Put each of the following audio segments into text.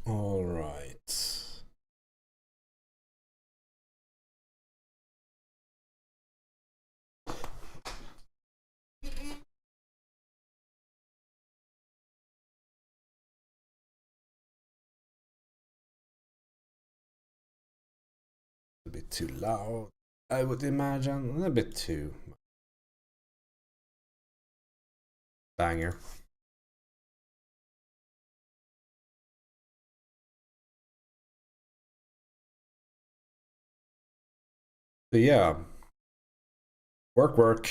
All right. A bit too loud, I would imagine. A bit too banger. But yeah, work.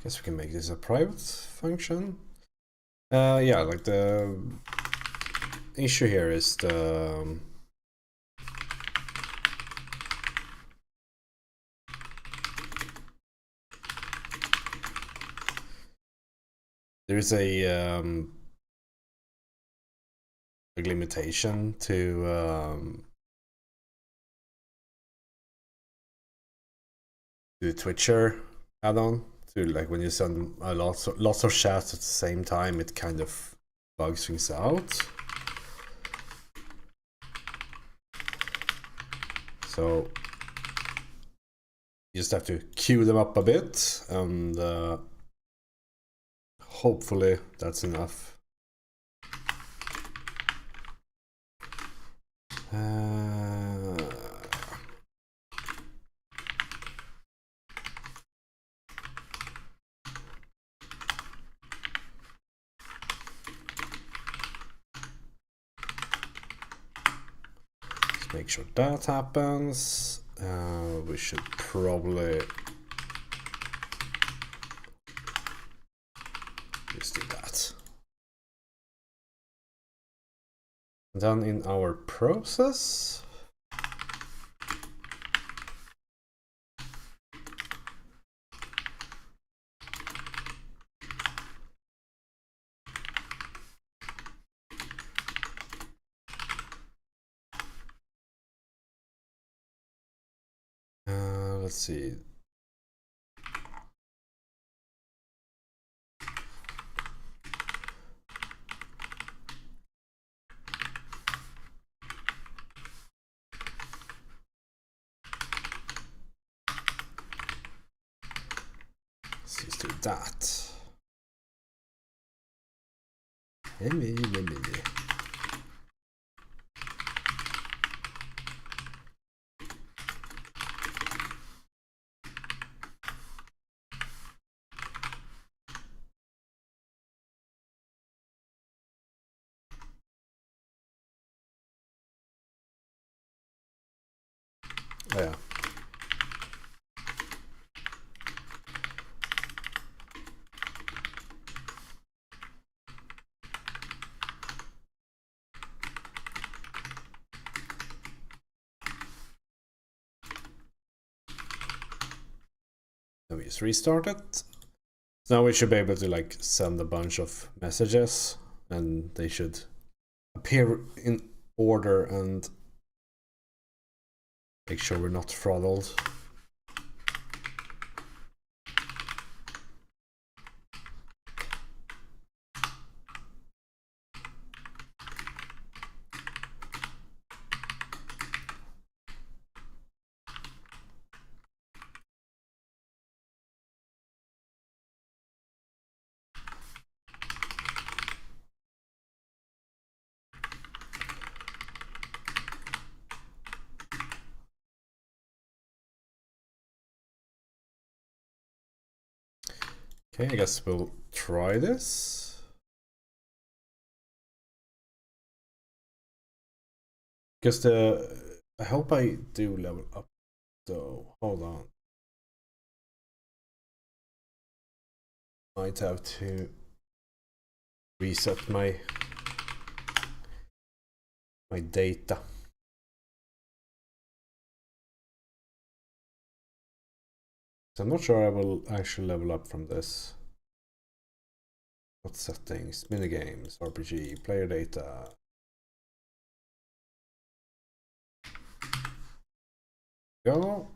Guess we can make this a private function. Yeah, like the issue here is the there's a limitation to the Twitcher add-on. To like when you send lots of chats at the same time, it kind of bugs things out. So you just have to queue them up a bit, and hopefully that's enough. Let's make sure that happens. We should probably just do that. And then in our process, let's see. Let's just do that. Oh, yeah. Then we just restart it. So now we should be able to like send a bunch of messages, and they should appear in order and make sure we're not throttled. Okay, I guess we'll try this. Because I hope I do level up though. Hold on. Might have to reset my data. So I'm not sure I will actually level up from this. What settings? Minigames, RPG, player data. Go.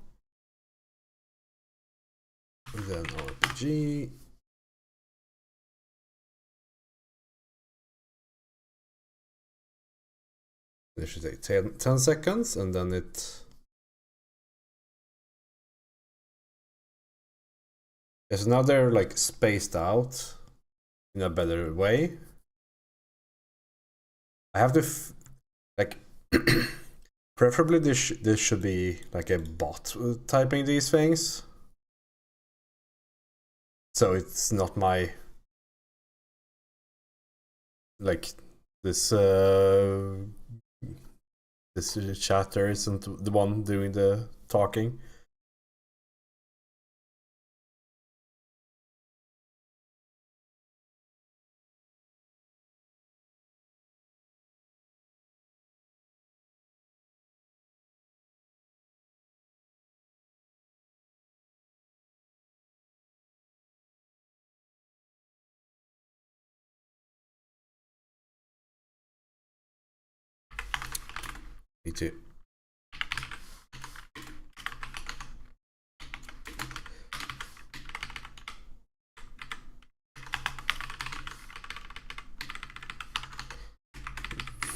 And then RPG. It should take 10 seconds and then it... Yeah, so now they're like spaced out in a better way. I have to like preferably this should be like a bot typing these things, so it's not my like this this chatter isn't the one doing the talking. Me too.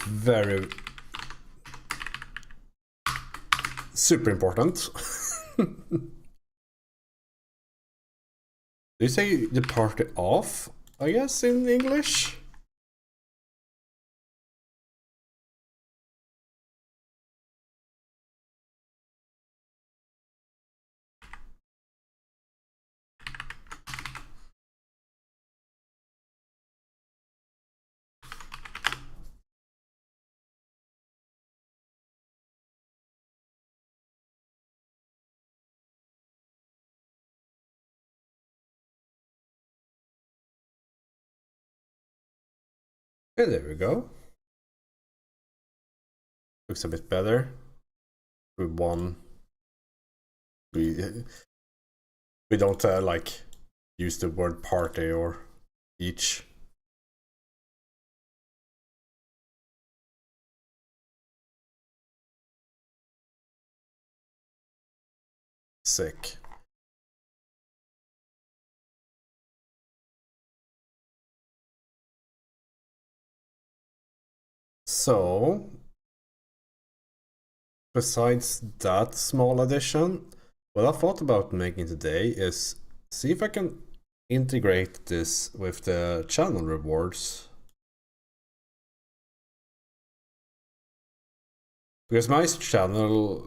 Very super important. Do you say the party off, I guess, in English? Okay, there we go. Looks a bit better. We won. We don't like use the word party or each. Sick. So, besides that small addition, what I thought about making today is see if I can integrate this with the channel rewards. Because my channel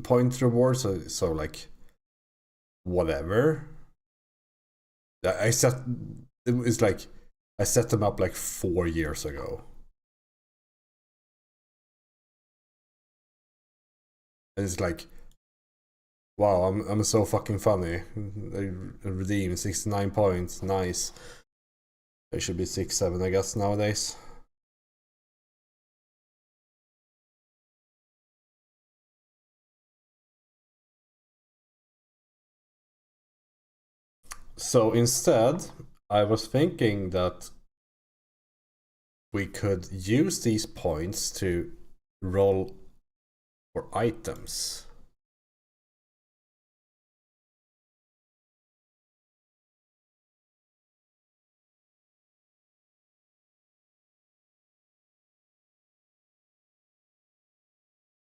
point rewards are so like whatever. I set it's like I set them up like 4 years ago. And it's like, wow, I'm so fucking funny. I redeem 69 points, nice. I should be 6-7 I guess nowadays. So instead, I was thinking that we could use these points to roll for items.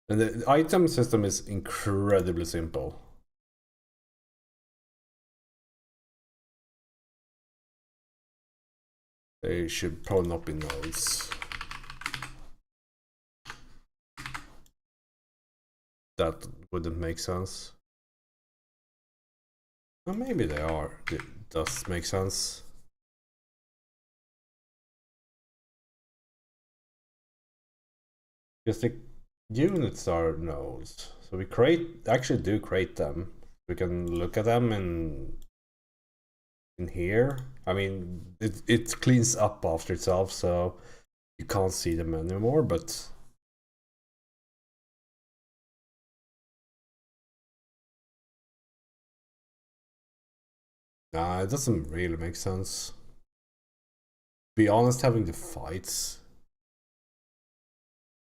And the item system is incredibly simple. They should probably not be nodes. That wouldn't make sense. Well, maybe they are. It does make sense. Because the units are nodes, so we actually do create them. We can look at them in here. I mean, it cleans up after itself, so you can't see them anymore, but nah, it doesn't really make sense. To be honest, having the fights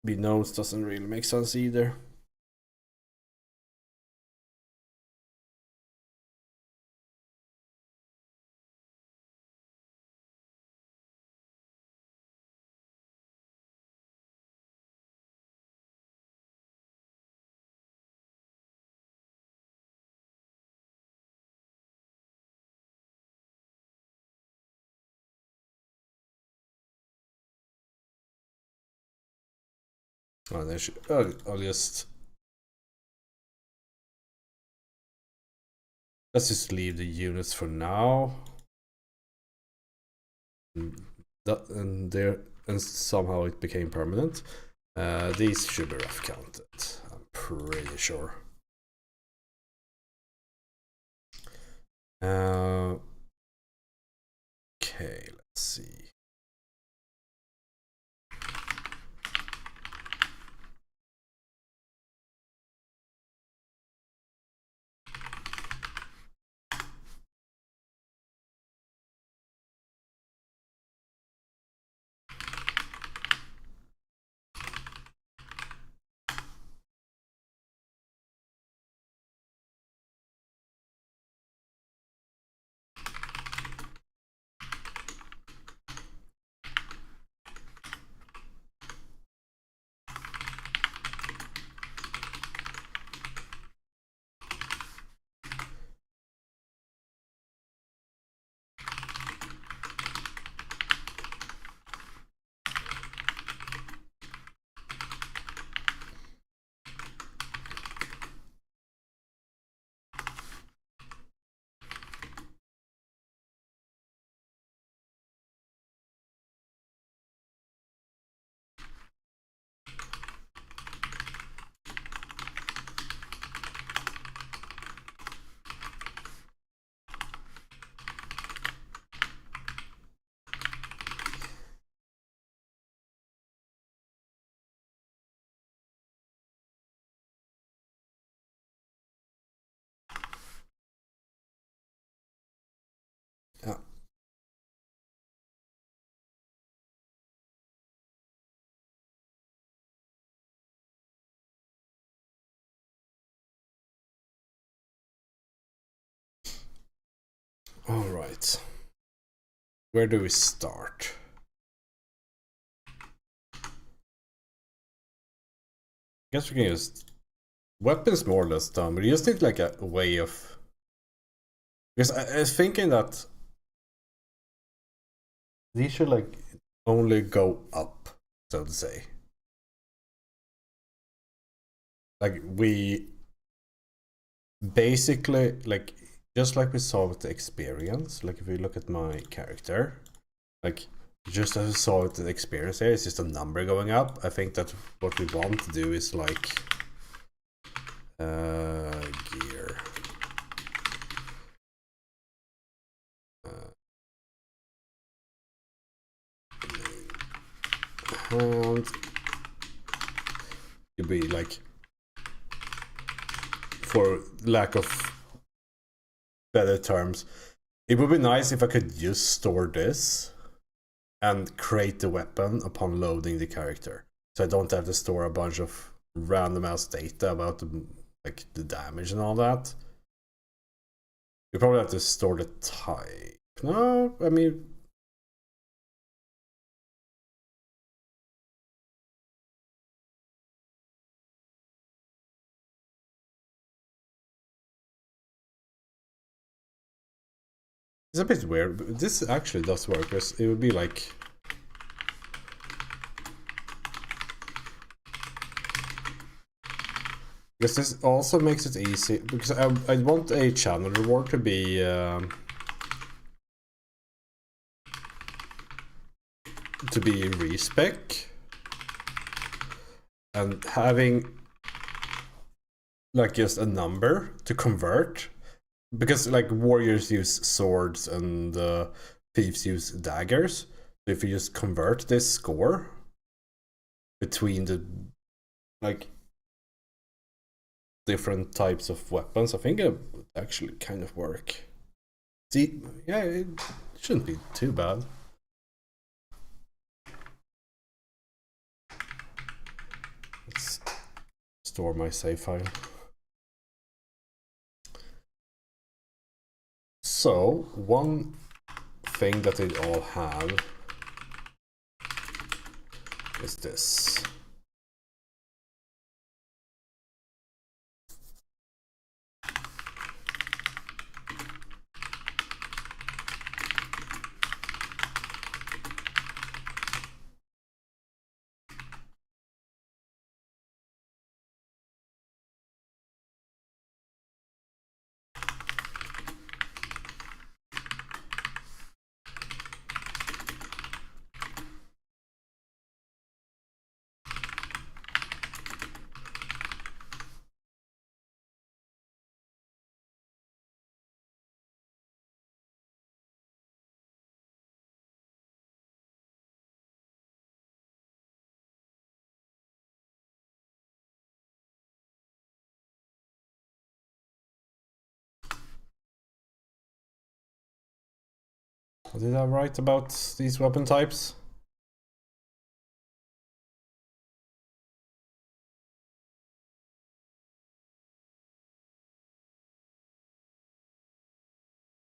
be nodes doesn't really make sense either. Oh, they should, I'll just let's just leave the units for now. And somehow it became permanent. These should be rough counted, I'm pretty sure. Okay, let's see. Yeah. All right. Where do we start? I guess we can use weapons more or less done, but you just need like a way of. Because I was thinking that these should like only go up, so to say. Like we basically like just like we saw with the experience. Like if we look at my character, like just as we saw with the experience here, it's just a number going up. I think that what we want to do is like gear. And you'd be like, for lack of better terms, it would be nice if I could just store this and create the weapon upon loading the character, so I don't have to store a bunch of random ass data about the damage and all that. You probably have to store the type. No, I mean, it's a bit weird, but this actually does work, because it would be like Because this also makes it easy, because I want a channel reward to be respec, and having like just a number to convert, because like warriors use swords and thieves use daggers. So if you just convert this score between the like different types of weapons, I think it would actually kind of work. See, yeah, it shouldn't be too bad. Let's store my save file. So, one thing that they all have is this. What did I write about these weapon types?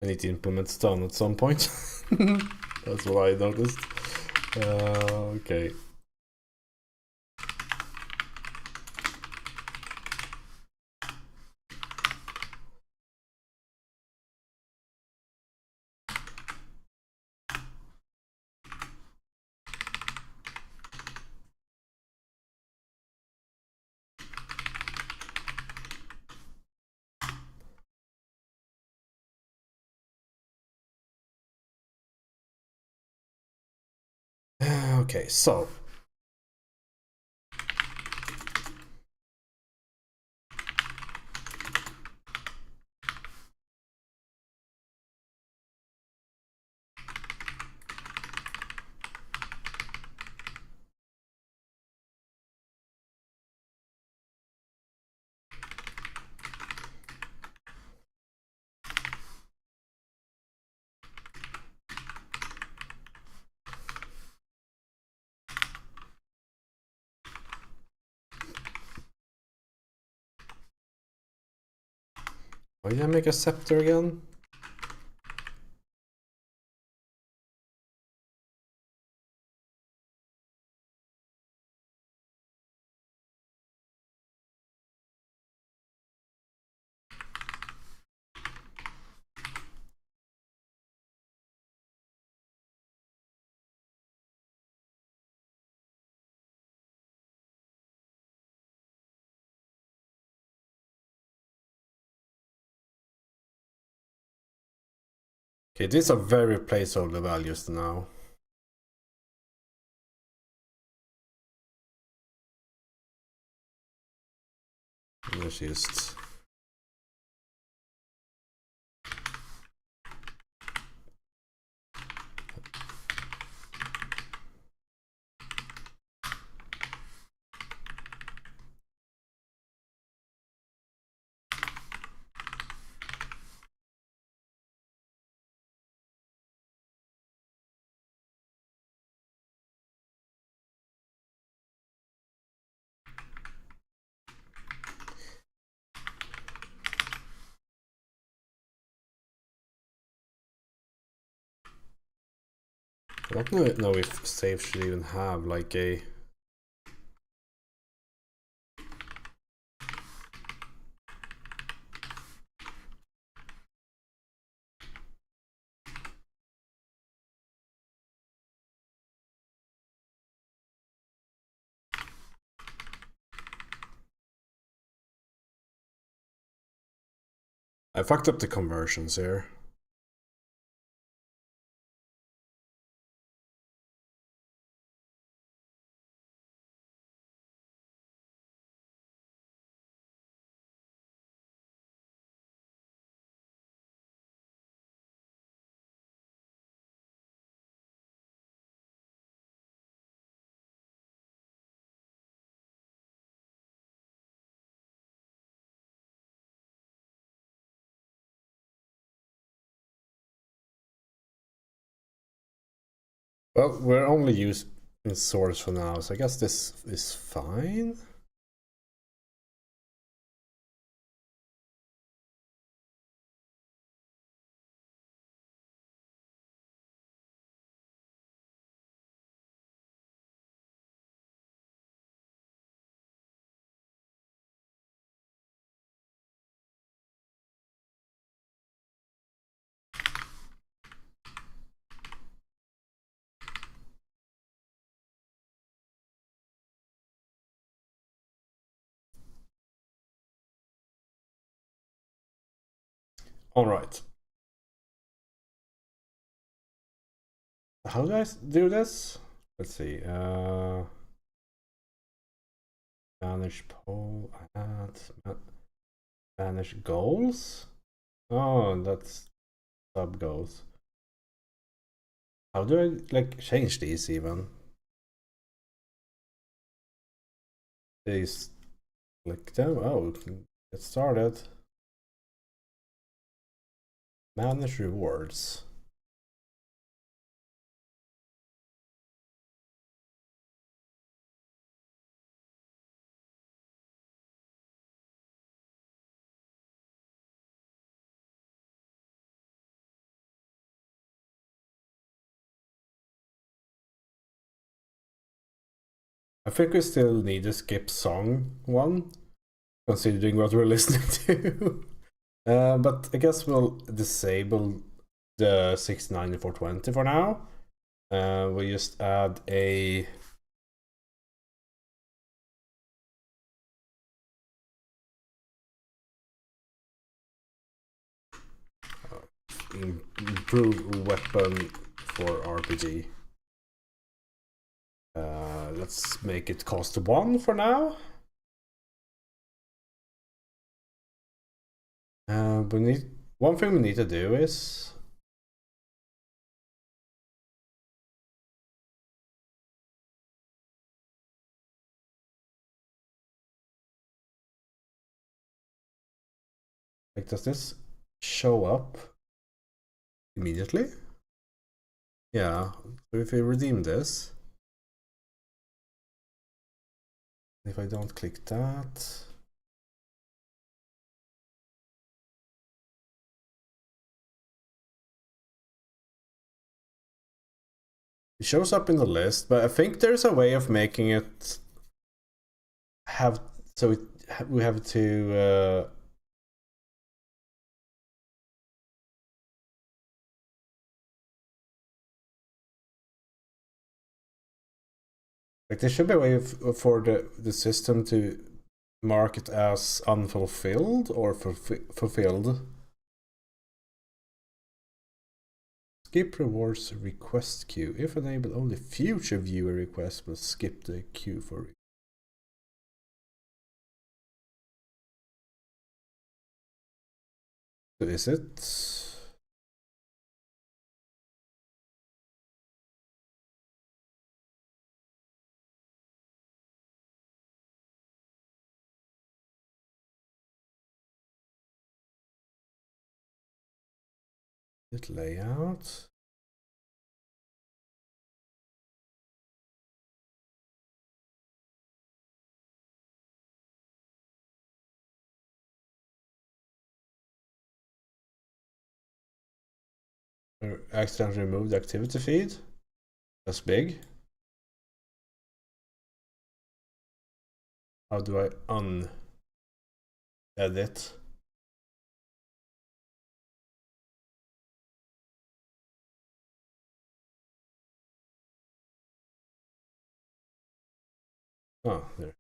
I need to implement stun at some point. That's what I noticed. Okay. Okay, so why did I make a scepter again? Okay, these are very placeholder values now. Let's just... I don't know if save should even have like a... I fucked up the conversions here. Well, we're only using source for now, so I guess this is fine. All right. How do I do this? Let's see. Manage poll, add, manage goals. Oh, that's sub goals. How do I like change these even? These click them. Oh, we can get started. Manage rewards. I think we still need a skip song one, considering what we're listening to. But I guess we'll disable the 69420 for now. We just add a improve weapon for RPG. Let's make it cost 1 for now. One thing we need to do is like, does this show up immediately? Yeah, so if we redeem this, if I don't click that, it shows up in the list, but I think there's a way of making it have, so we have to like, there should be a way for the system to mark it as unfulfilled or fulfilled. Skip rewards request queue. If enabled, only future viewer requests will skip the queue for it. So is it? It layout. Accidentally removed the activity feed. That's big. How do I unedit? Oh, there.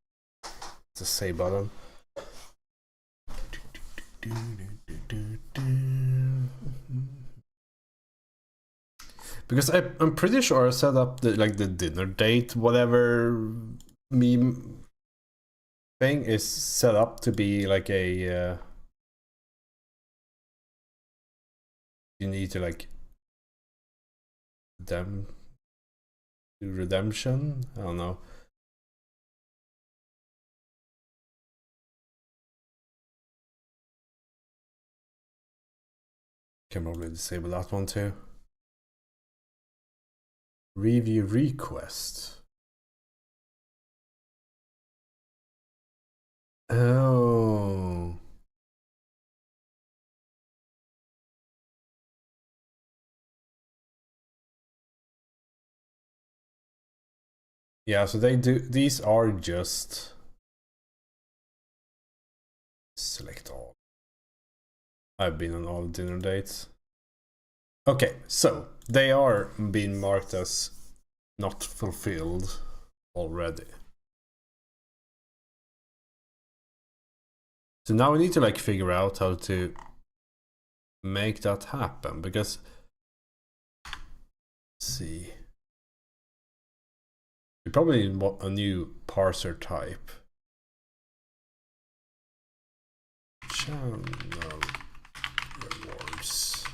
It's a save button. Because I'm pretty sure I set up the like the dinner date, whatever meme thing is set up to be like a you need to like do redemption. I don't know. Can probably disable that one too. Review request. Oh. Yeah, so they do, these are just select all. I've been on all dinner dates. Okay, so they are being marked as not fulfilled already. So now we need to like figure out how to make that happen, because let's see, we probably need a new parser type. Channel rewards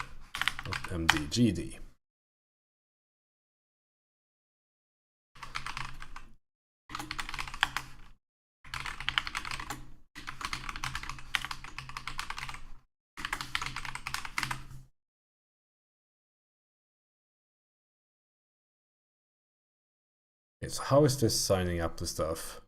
mdgd. Okay, so how is this signing up the stuff?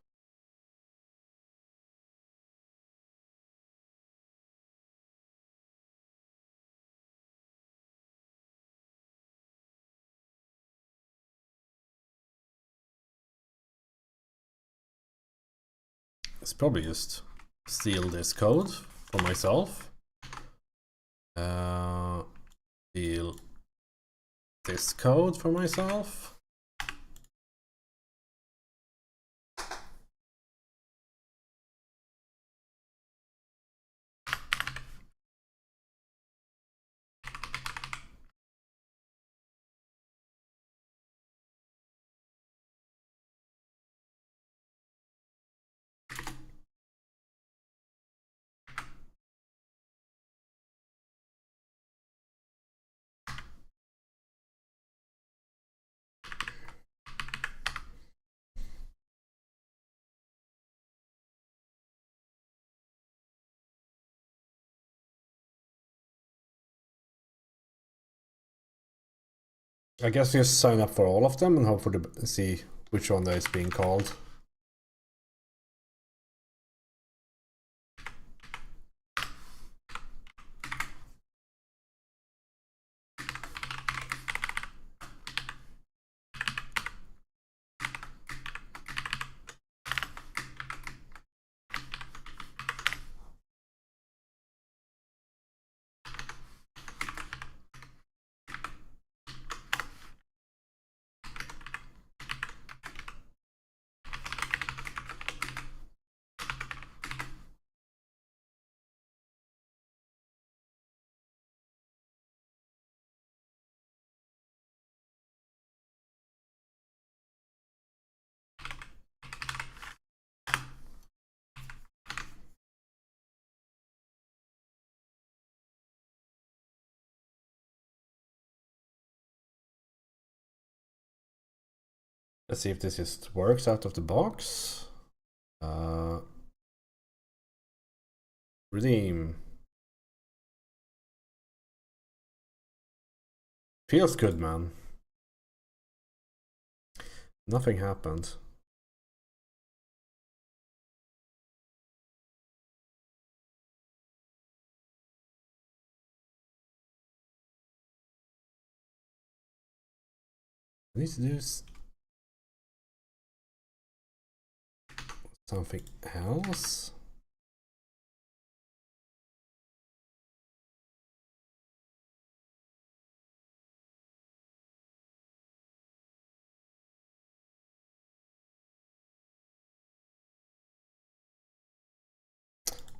It's probably just steal this code for myself. Steal this code for myself. I guess just sign up for all of them and hope for the see which one that is being called. Let's see if this just works out of the box. Redeem. Feels good, man. Nothing happened. I need to do something else.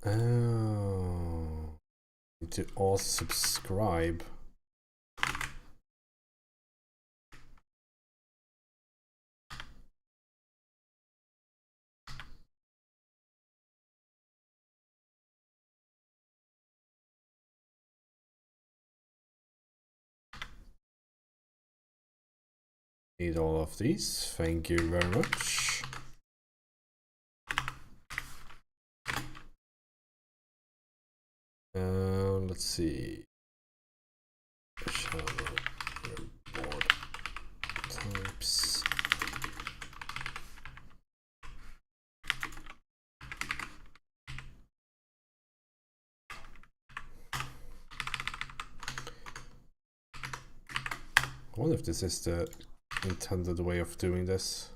Oh, need to also subscribe. Need all of these. Thank you very much. Let's see. Channel reward types. I wonder if this is the intended way of doing this.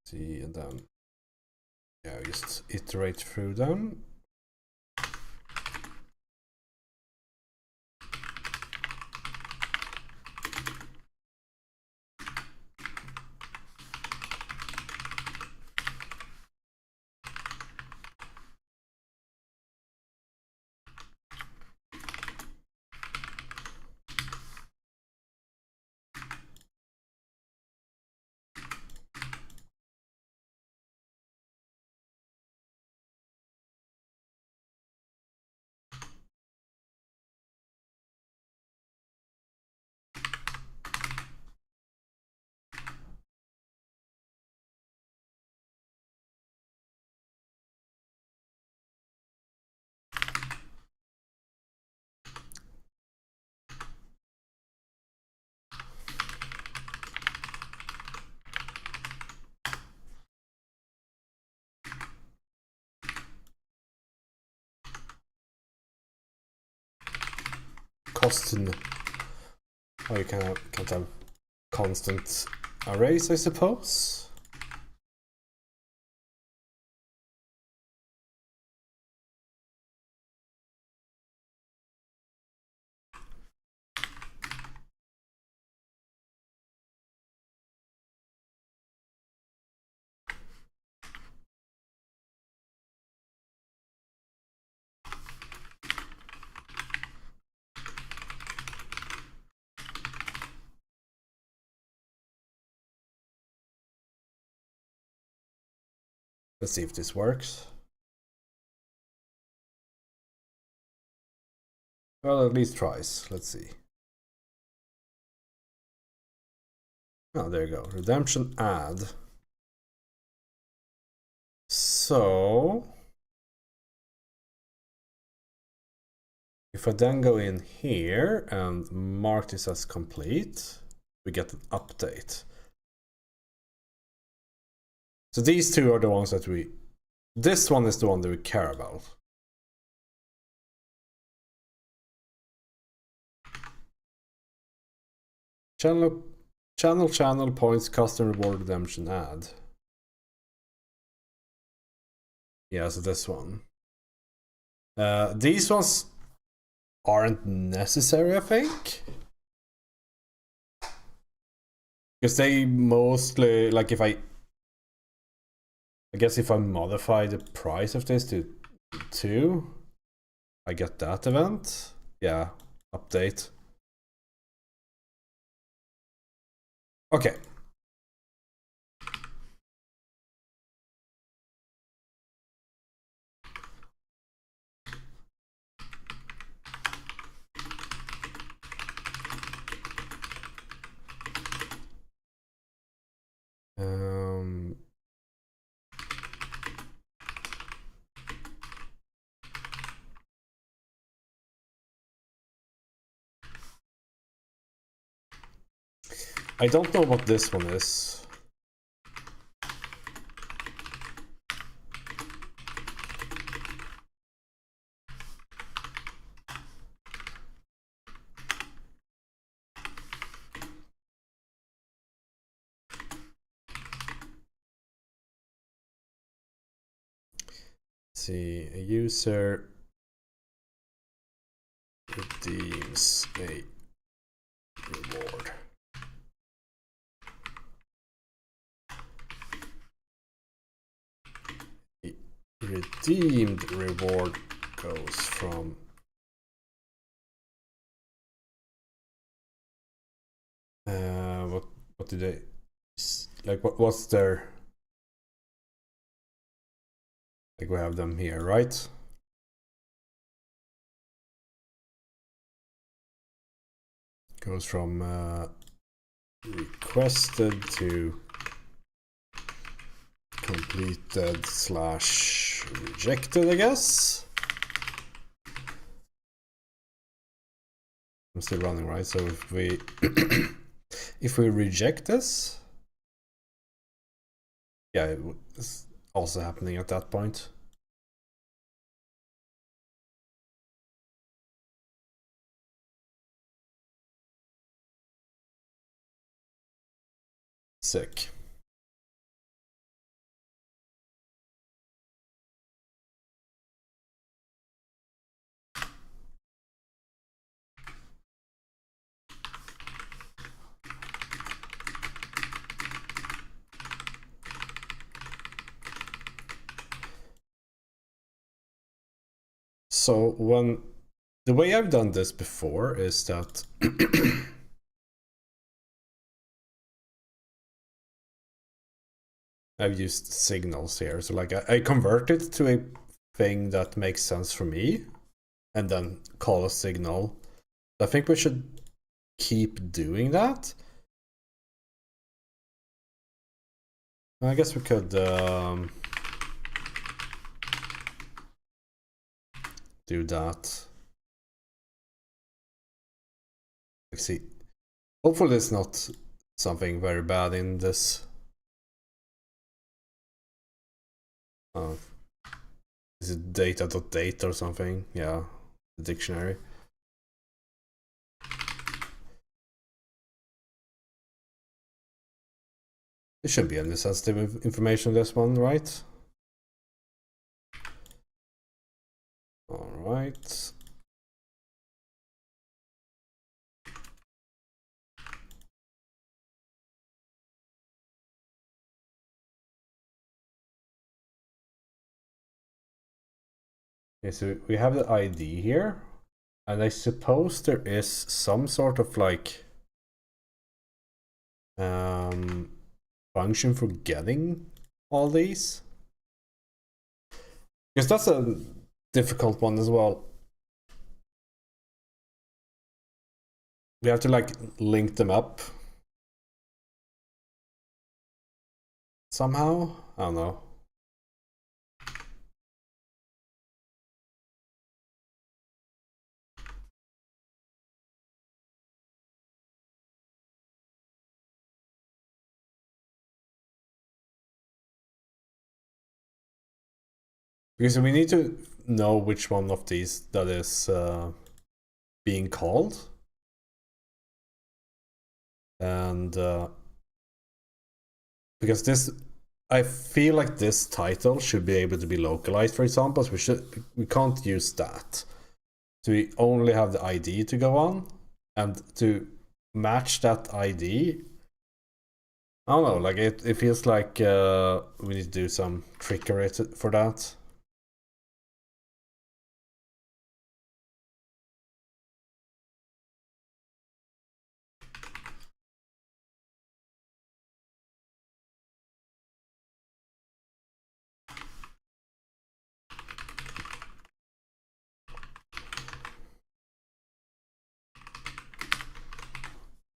See, and then yeah, just iterate through them. Constant. Oh, you can't have constant arrays, I suppose. Let's see if this works. Well, at least tries. Let's see. Oh, there you go. Redemption add. So if I then go in here and mark this as complete, we get an update. So these two are the ones that this one is the one that we care about. Channel points, custom reward, redemption add. Yeah, so this one. These ones aren't necessary, I think. Because they mostly, like I guess if I modify the price of this to 2, I get that event. Yeah, update. Okay. I don't know what this one is. Let's see, a user redeems a reward. The redeemed reward goes from What do they like? What's their, like, we have them here, right? Goes from requested to completed slash rejected, I guess. I'm still running, right? So if we if we reject this, yeah, it's also happening at that point. Sick. So when the way I've done this before is that I've used signals here. So like I convert it to a thing that makes sense for me and then call a signal. I think we should keep doing that. I guess we could do that. Let's see. Hopefully it's not something very bad in this. Is it data.date or something? Yeah, the dictionary. There shouldn't be any sensitive information in this one, right? All right. Okay, so we have the ID here, and I suppose there is some sort of like function for getting all these, because that's a difficult one as well. We have to like link them up somehow. I don't know. Because we need to know which one of these that is being called. And because this, I feel like this title should be able to be localized, for example. So we can't use that. So we only have the ID to go on, and to match that ID, I don't know, like it feels like we need to do some trickery for that.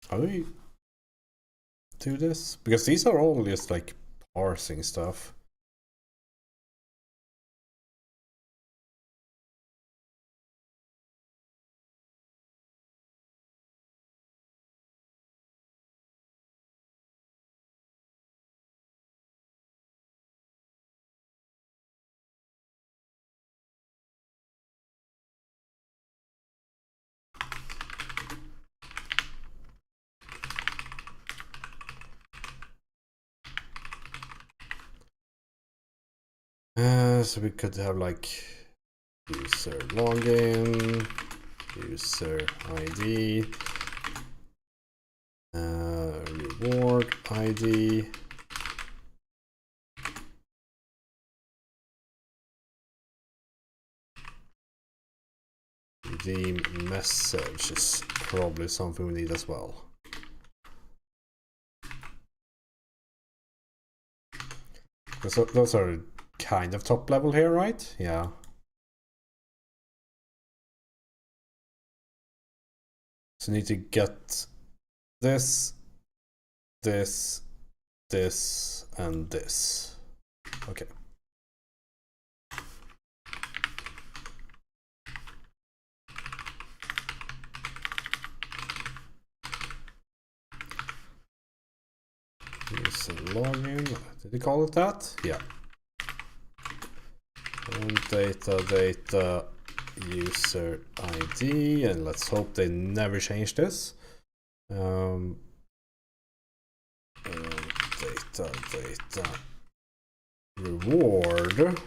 How do we do this? Because these are all just like parsing stuff. So we could have like user login, user ID, reward ID, redeem message is probably something we need as well. Because those are kind of top level here, right? Yeah. So need to get this, this, this, and this. Okay. Use a login. Did you call it that? Yeah. And data user ID, and let's hope they never change this. Data reward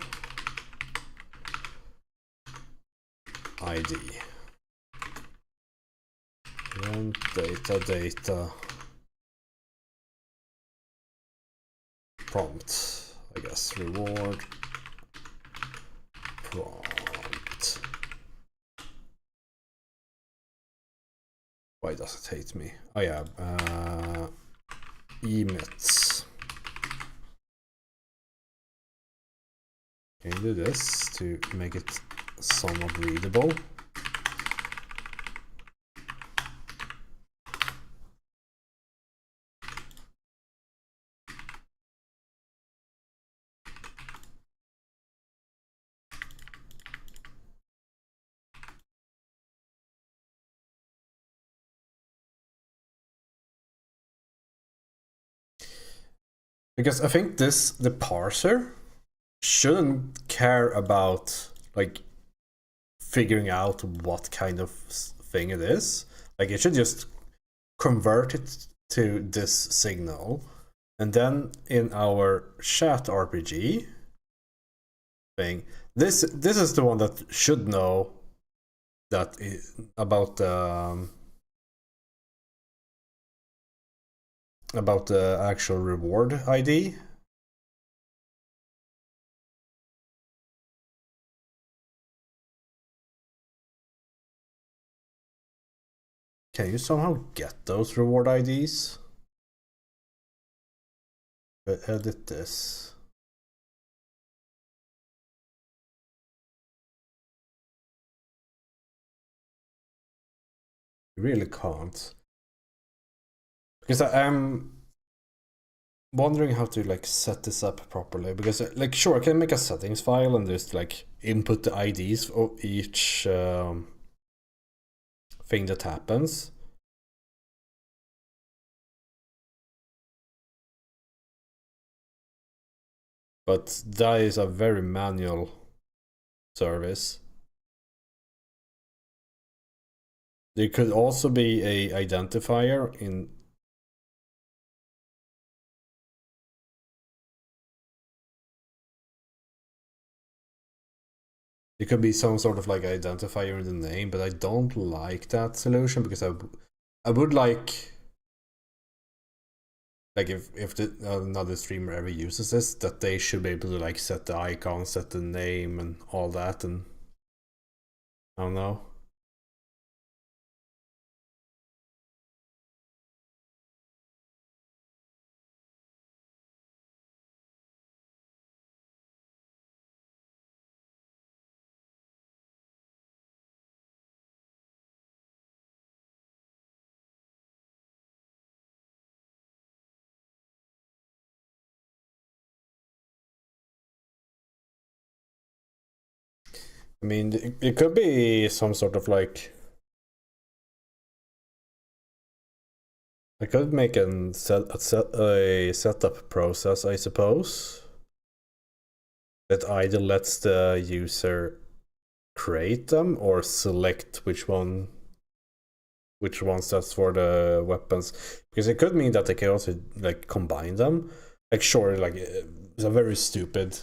ID. And data prompt, I guess, reward prompt. Why does it hate me? Oh yeah, emits. Can you do this to make it somewhat readable? Because I think the parser shouldn't care about like figuring out what kind of thing it is. Like it should just convert it to this signal, and then in our chat RPG thing, this is the one that should know that about the actual reward ID. Can you somehow get those reward IDs? Edit this. You really can't. Because I'm wondering how to like set this up properly, because like sure I can make a settings file and just like input the IDs of each thing that happens. But that is a very manual service. There could also be a identifier in It could be some sort of like identifier in the name, but I don't like that solution because I would like if another streamer ever uses this, that they should be able to like set the icon, set the name and all that, and I don't know. I mean, it could be some sort of like I could make a setup process, I suppose, that either lets the user create them or select which ones that's for the weapons, because it could mean that they can also like combine them. Like sure, like it's a very stupid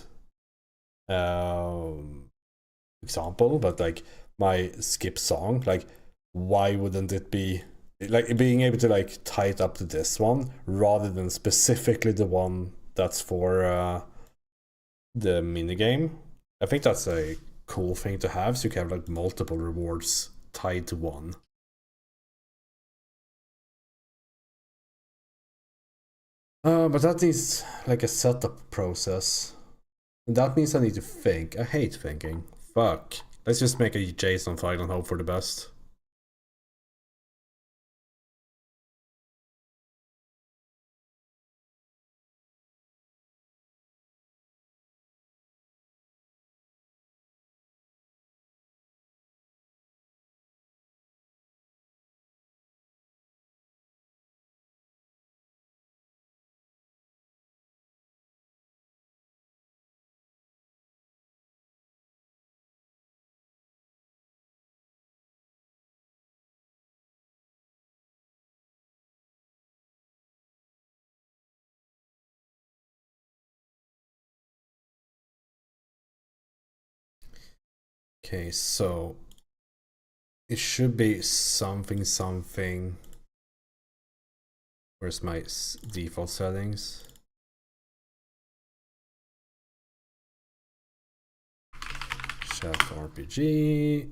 example, but like my skip song, like why wouldn't it be like being able to like tie it up to this one rather than specifically the one that's for the minigame? I think that's a cool thing to have, so you can have like multiple rewards tied to one. But that needs like a setup process. And that means I need to think. I hate thinking. Fuck. Let's just make a JSON file and hope for the best. Okay, so it should be something. Where's my default settings? Chat RPG.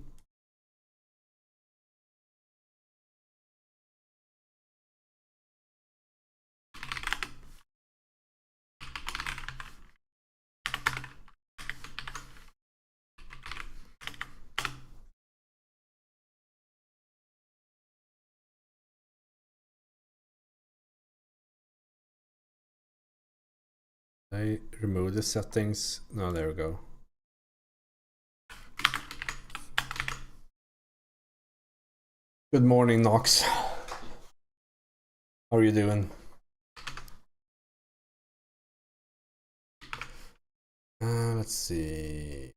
I remove the settings. No, there we go. Good morning, Nox. How are you doing? Let's see.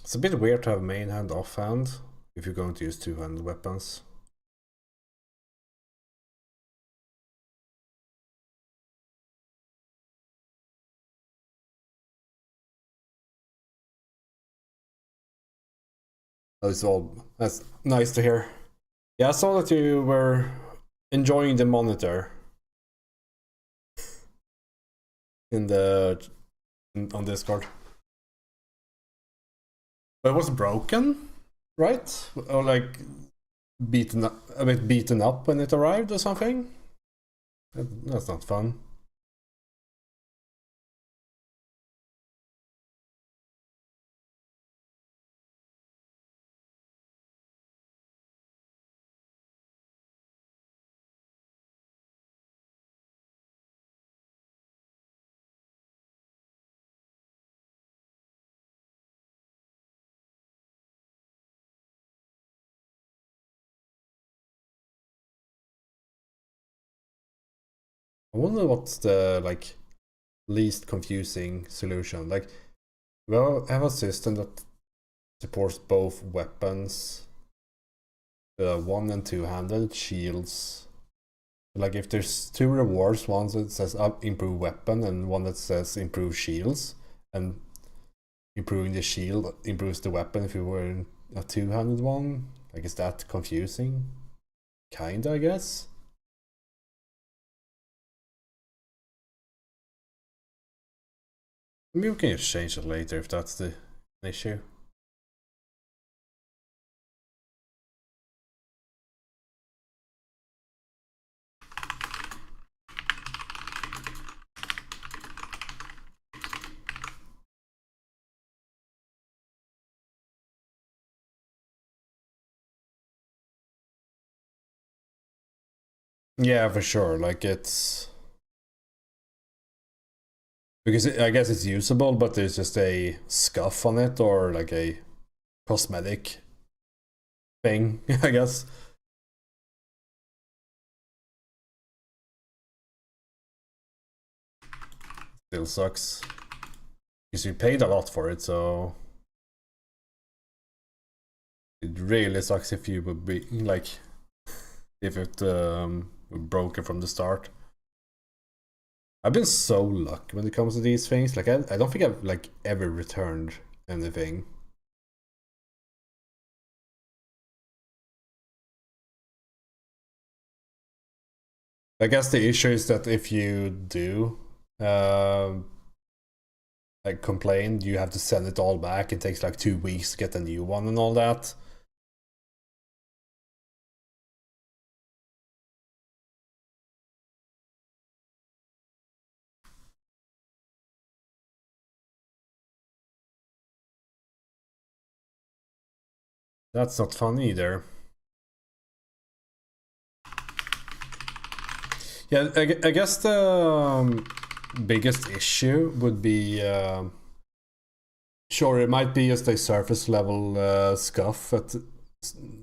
It's a bit weird to have main hand offhand if you're going to use two-handed weapons. That's nice to hear. Yeah, I saw that you were enjoying the monitor on Discord. But it was broken, right? Or like beaten up, a bit beaten up when it arrived or something? That's not fun. I wonder what's the like least confusing solution. Like, we have a system that supports both weapons, one and two-handed shields. Like, if there's two rewards, one that says improve weapon and one that says improve shields, and improving the shield improves the weapon if you were in a two-handed one. Like, is that confusing? Kinda, I guess. Maybe we can just change it later if that's the issue. Yeah, for sure. Like, it's because I guess it's usable, but there's just a scuff on it or like a cosmetic thing, I guess. Still sucks. Because you paid a lot for it, so it really sucks if you would be like if it were broken from the start. I've been so lucky when it comes to these things. Like I don't think I've like ever returned anything. I guess the issue is that if you do like complain, you have to send it all back. It takes like 2 weeks to get a new one and all that. That's not fun either. Yeah, I guess the biggest issue would be sure, it might be just a surface level scuff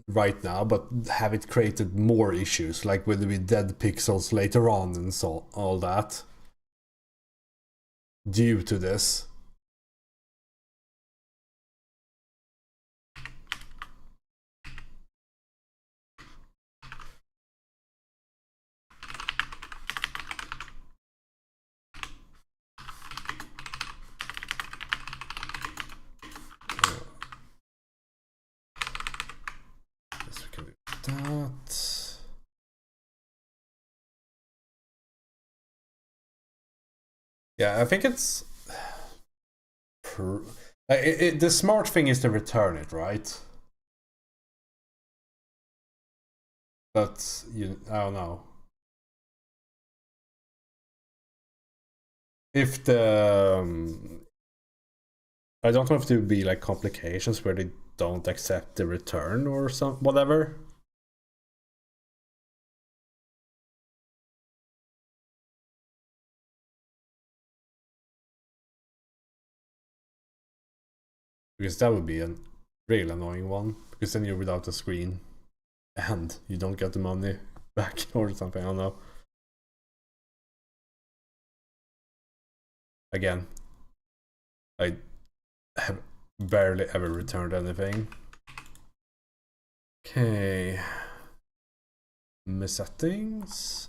right now, but have it created more issues, like with the dead pixels later on and so all that due to this. Yes, we can do that. Yeah, I think it's the smart thing is to return it, right? But I don't know if the I don't know if there would be like complications where they don't accept the return or some whatever. Because that would be a real annoying one. Because then you're without a screen and you don't get the money back or something. I don't know. Again, I have barely ever returned anything. Okay. Settings.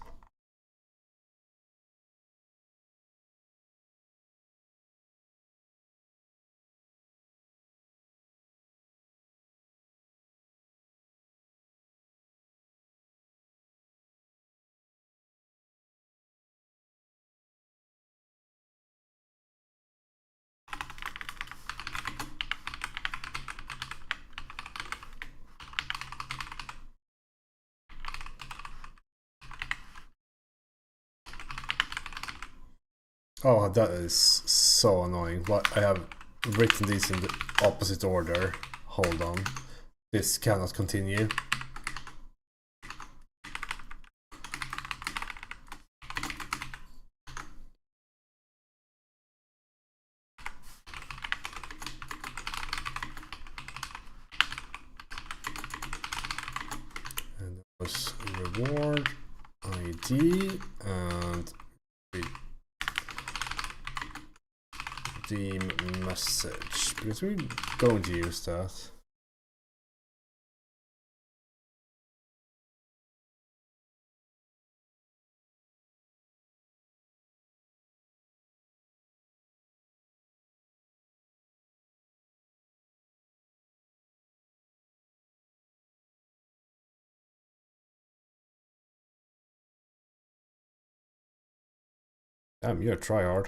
Oh, that is so annoying. But I have written these in the opposite order. Hold on. This cannot continue. And that was reward ID and redeem message, because we're going to use that. Damn, you're a tryhard.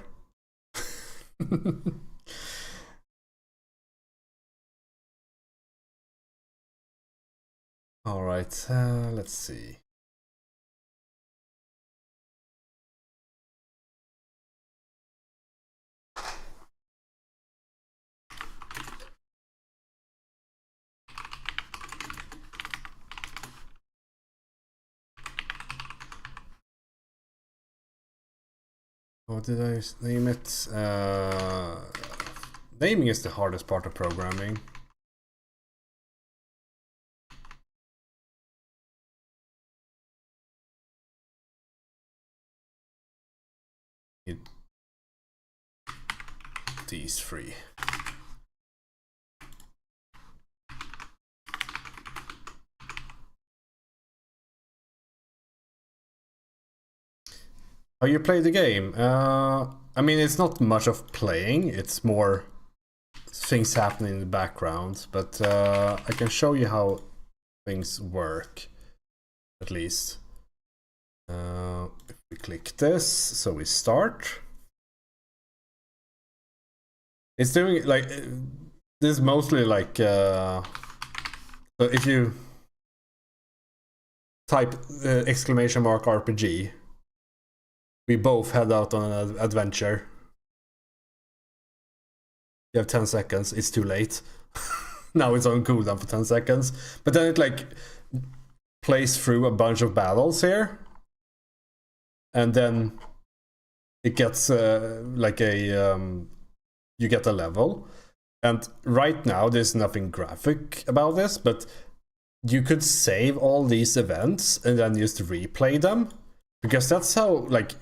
All right, let's see. What did I name it? Naming is the hardest part of programming. these three. How you play the game? I mean, it's not much of playing, it's more things happening in the background, but I can show you how things work, at least. If we click this, so we start. It's doing like, this is mostly like, so if you type exclamation mark RPG, we both head out on an adventure. You have 10 seconds, it's too late. Now it's on cooldown for 10 seconds. But then it like plays through a bunch of battles here. And then it gets like a, you get a level. And right now there's nothing graphic about this, but you could save all these events and then just replay them. Because that's how, like,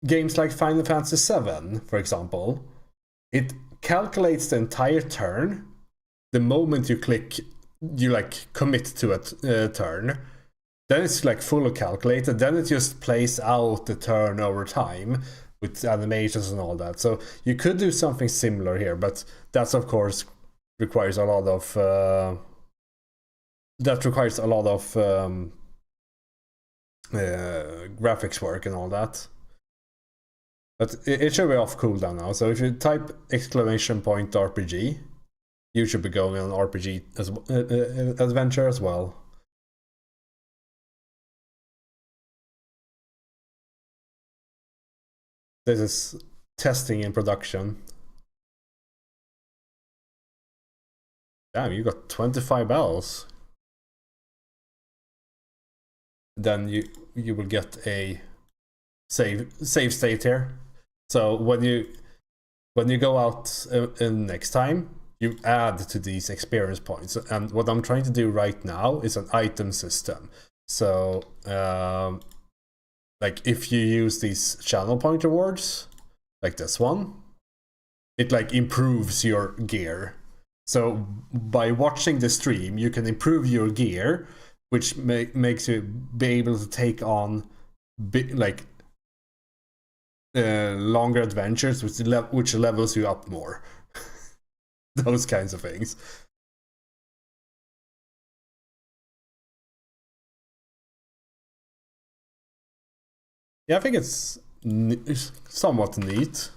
games like Final Fantasy VII, for example, it calculates the entire turn. The moment you click, you like commit to a turn. Then it's like fully calculated. Then it just plays out the turn over time with animations and all that. So you could do something similar here, but that's of course requires a lot of graphics work and all that. But it should be off cooldown now. So if you type exclamation point RPG, you should be going on RPG as adventure as well. This is testing in production. Damn, you got 25 bells. Then you will get a save state here. So when you go out next time, you add to these experience points. And what I'm trying to do right now is an item system. So like if you use these channel point rewards, like this one, it like improves your gear. So by watching the stream, you can improve your gear, which makes you be able to take on like longer adventures, which levels you up more. Those kinds of things. Yeah, I think it's somewhat neat.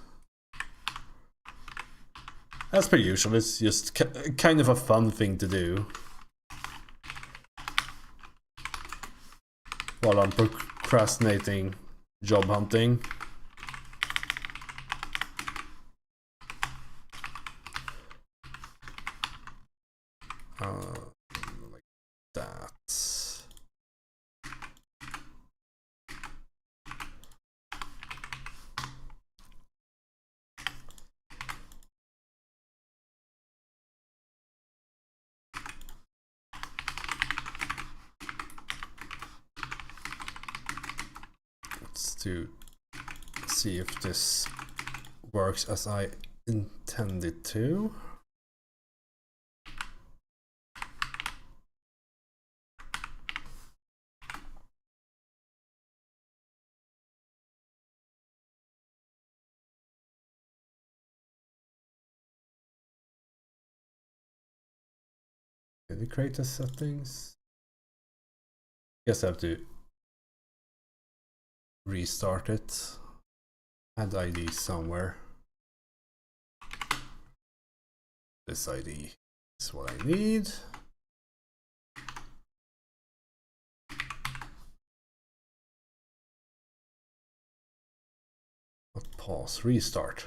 As per usual, it's just kind of a fun thing to do while I'm procrastinating job hunting. Like that. To see if this works as I intended to. Did we create the settings? Guess I have to restart it. Add ID somewhere. This ID is what I need. Pause, restart.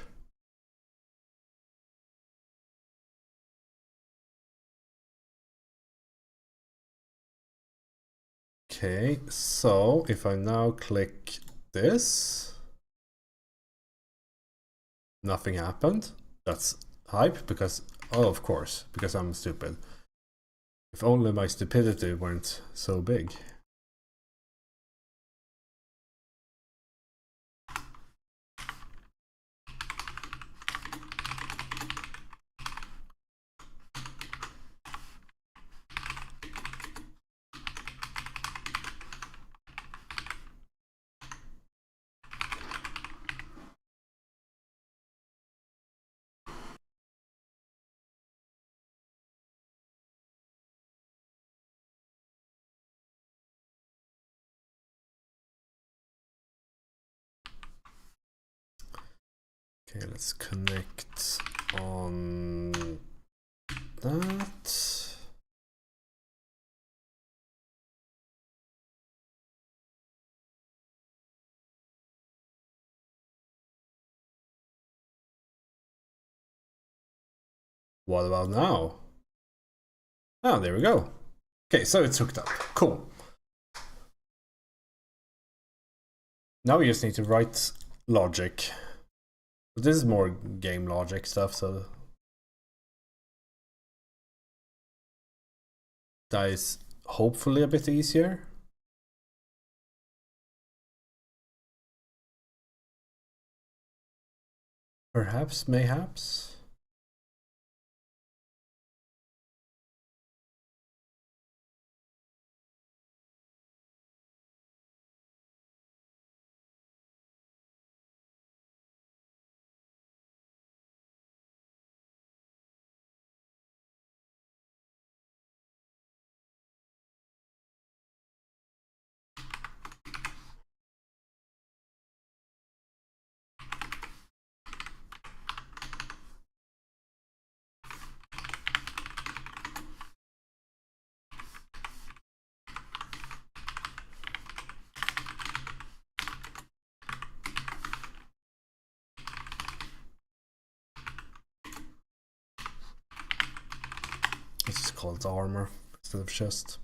Okay, so if I now click this, nothing happened. That's hype because, oh, of course, because I'm stupid. If only my stupidity weren't so big. Okay, let's connect on that. What about now? Oh, there we go. Okay, so it's hooked up. Cool. Now we just need to write logic. This is more game logic stuff, so that is hopefully a bit easier. Perhaps, mayhaps. Let's just call it armor instead of chest.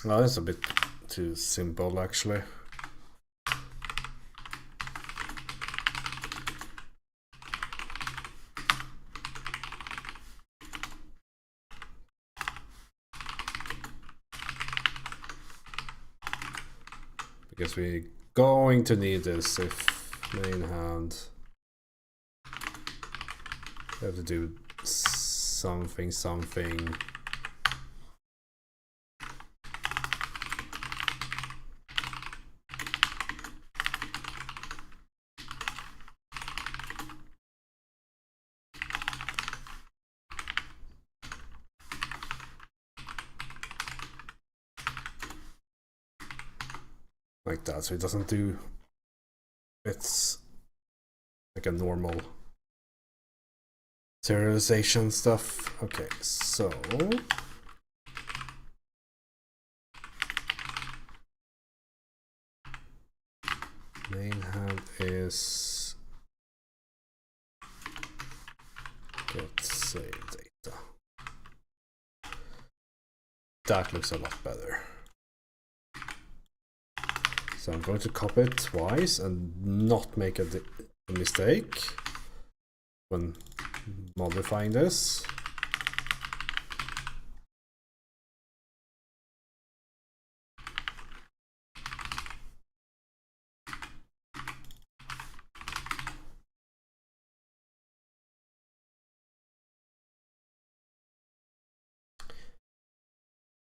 Oh, that's a bit too simple, actually. Because we're going to need this if main hand. We have to do something. Like that, so it doesn't do bits like a normal serialization stuff. Okay, so main hand is get save data. That looks a lot better. So I'm going to copy it twice and not make a mistake when modifying this.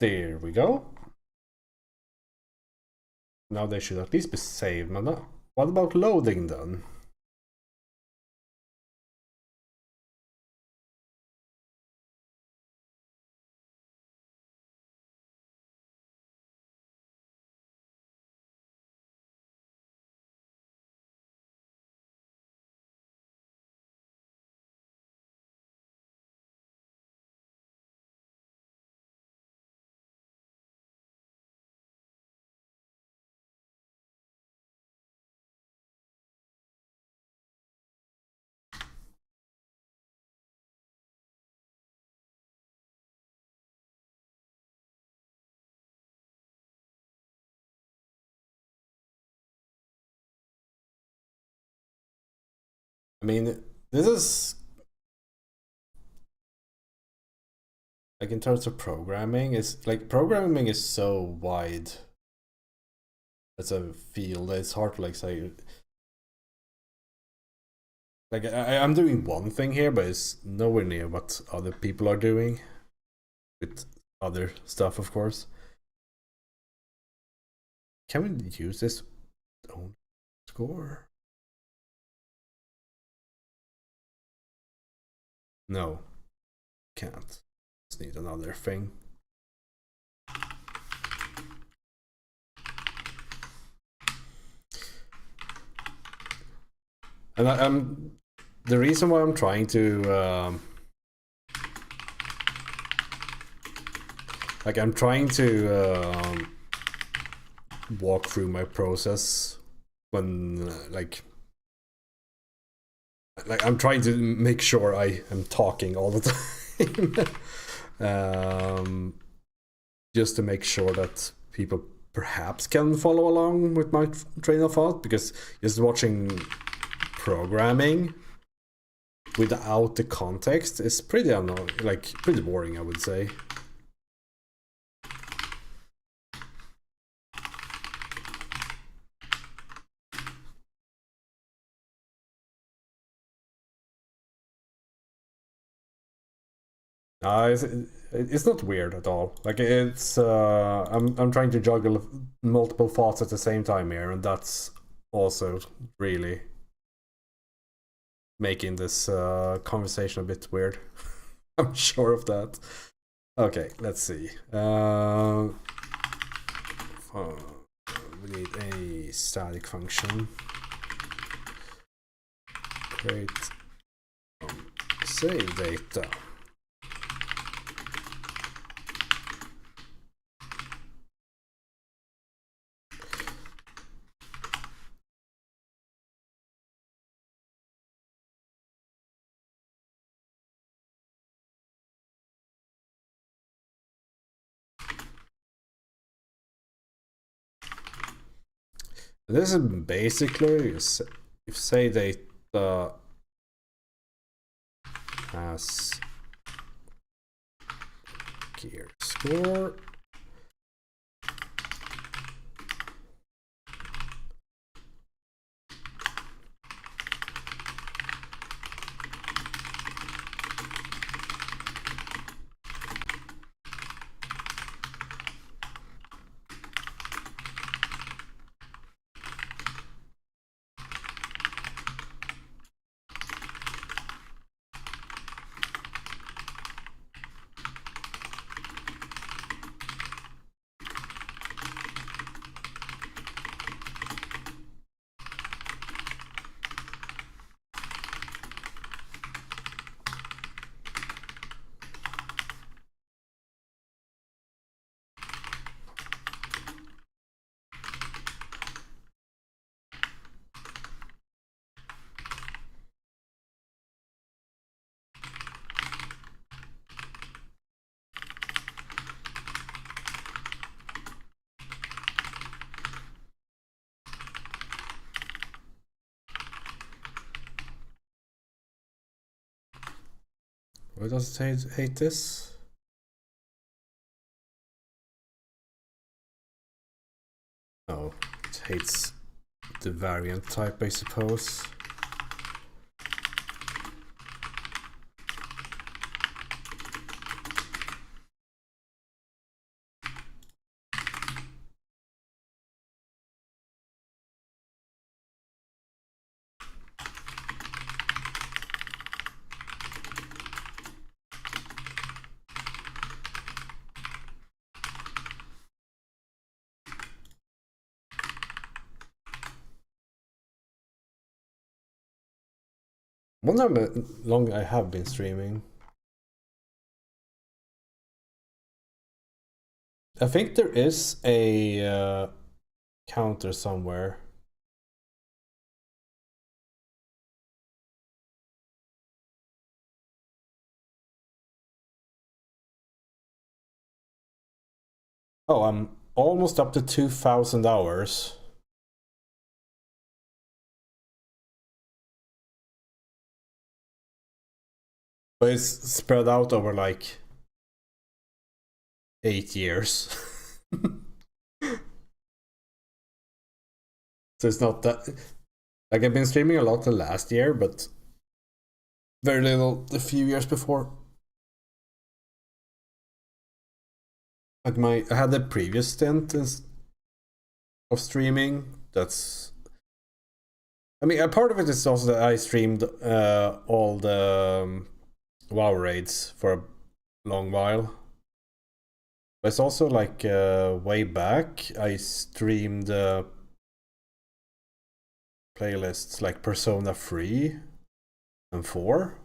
There we go. Now they should at least be saved, but no. What about loading then? I mean, this is like in terms of programming, it's like programming is so wide. It's a field. It's hard to like say. Like I'm doing one thing here, but it's nowhere near what other people are doing with other stuff, of course. Can we use this own score? No, can't. Just need another thing. And I'm the reason why I'm trying to like I'm trying to walk through my process when like I'm trying to make sure I am talking all the time. Just to make sure that people perhaps can follow along with my train of thought, because just watching programming without the context is pretty annoying, like pretty boring, I would say. It's not weird at all. Like it's I'm trying to juggle multiple thoughts at the same time here, and that's also really making this conversation a bit weird. I'm sure of that. Okay, let's see. We need a static function. Create save data. This is basically if say data has gear score Why does it hate this? Oh, it hates the variant type, I suppose. I wonder how long I have been streaming. I think there is a counter somewhere. Oh, I'm almost up to 2,000 hours. But it's spread out over like 8 years. So it's not that... Like I've been streaming a lot the last year, but very little the few years before. Like I had the previous stint of streaming. That's... I mean, a part of it is also that I streamed all the WoW raids for a long while. But it's also like way back I streamed playlists like Persona 3 and 4.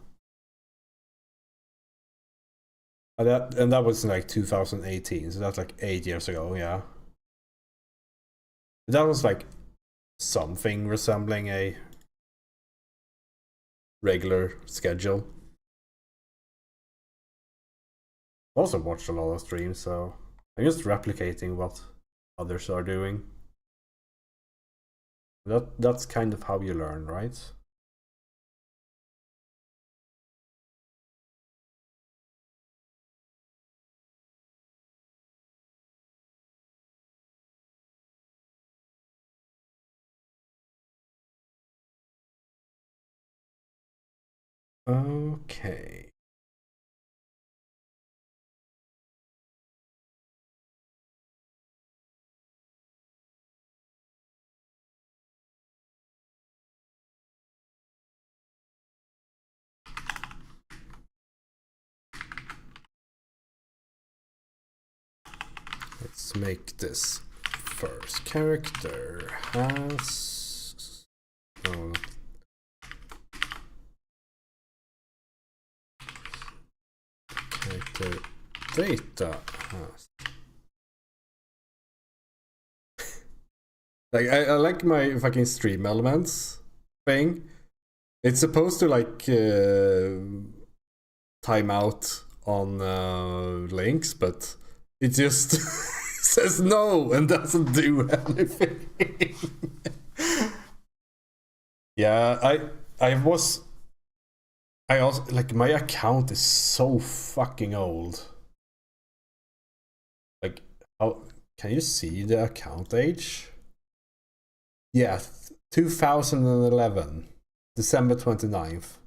And that was in like 2018, so that's like 8 years ago, yeah. That was like something resembling a regular schedule. Also watched a lot of streams, so I'm just replicating what others are doing. That's kind of how you learn, right? Okay. Let's make this first character has character data has. Like I like my fucking stream elements thing. It's supposed to like time out on links, but it just says no and doesn't do anything. Yeah, I also like my account is so fucking old. Like how can you see the account age? Yeah, 2011, December 29th.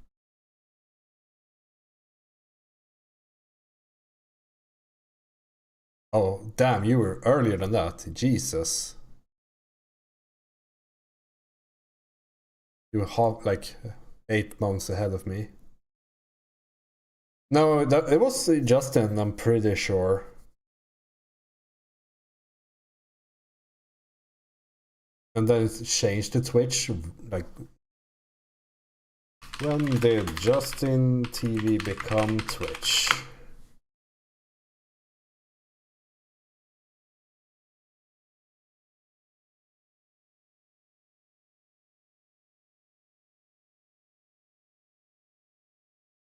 Oh, damn, you were earlier than that. Jesus. You were like 8 months ahead of me. No, it was Justin, I'm pretty sure. And then it changed to Twitch. Like, when did Justin TV become Twitch?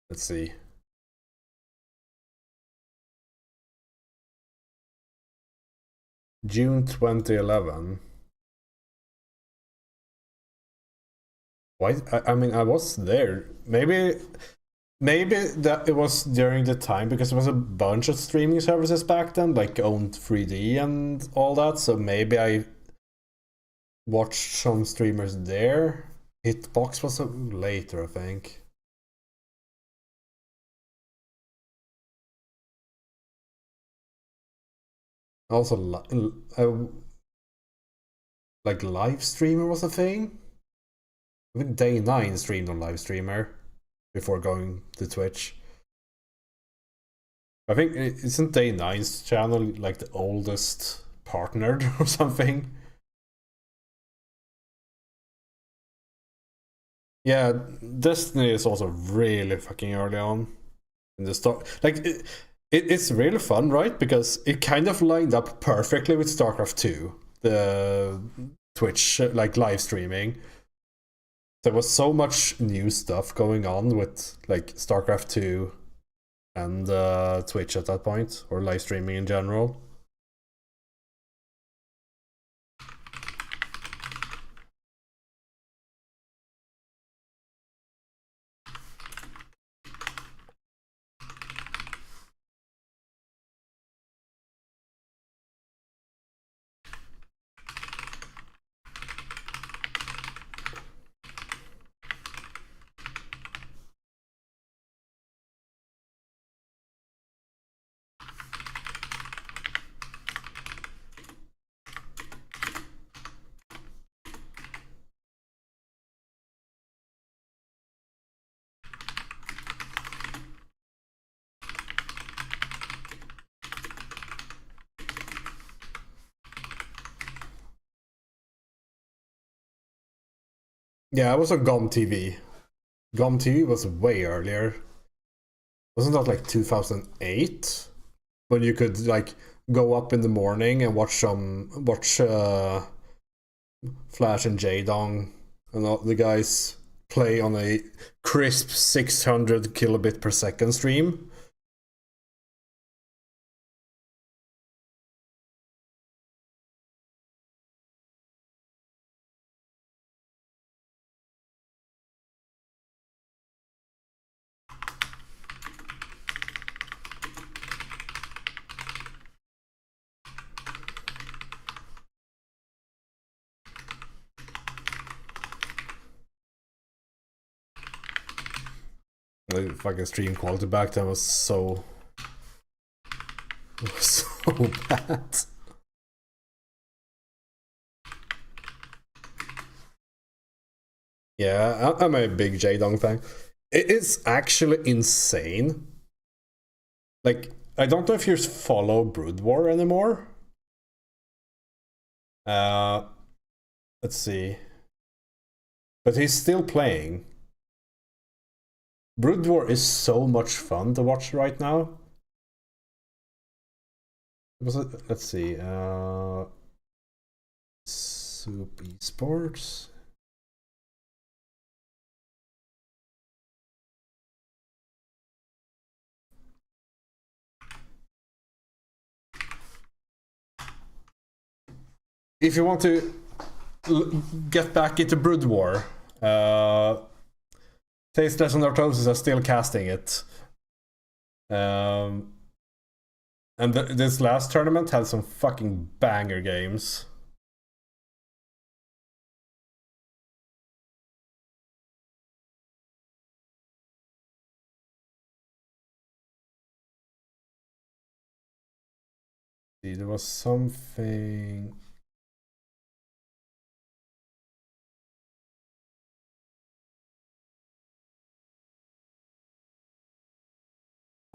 Let's see. June 2011. Why? I mean, I was there. Maybe that it was during the time because there was a bunch of streaming services back then, like owned 3D and all that. So maybe I watched some streamers there. Hitbox was later, I think. Also, like live streamer was a thing. I think Day 9 streamed on live streamer before going to Twitch. I think isn't Day 9's channel like the oldest partnered or something? Yeah, Destiny is also really fucking early on in the start. Like it's really fun, right? Because it kind of lined up perfectly with StarCraft 2, the Twitch like live streaming. There was so much new stuff going on with like StarCraft 2 and Twitch at that point, or live streaming in general. Yeah, I was on GOM TV. GOM TV was way earlier. Wasn't that like 2008? When you could like go up in the morning and watch Flash and J-Dong and all the guys play on a crisp 600 kilobit per second stream. The fucking stream quality back then was so bad. Yeah, I'm a big J-Dong fan. It is actually insane. Like, I don't know if you follow Brood War anymore. Let's see. But he's still playing. Brood War is so much fun to watch right now. Let's see. Soup Esports. If you want to get back into Brood War, Tasteless and Artosis are still casting it. And this last tournament had some fucking banger games. See, there was something.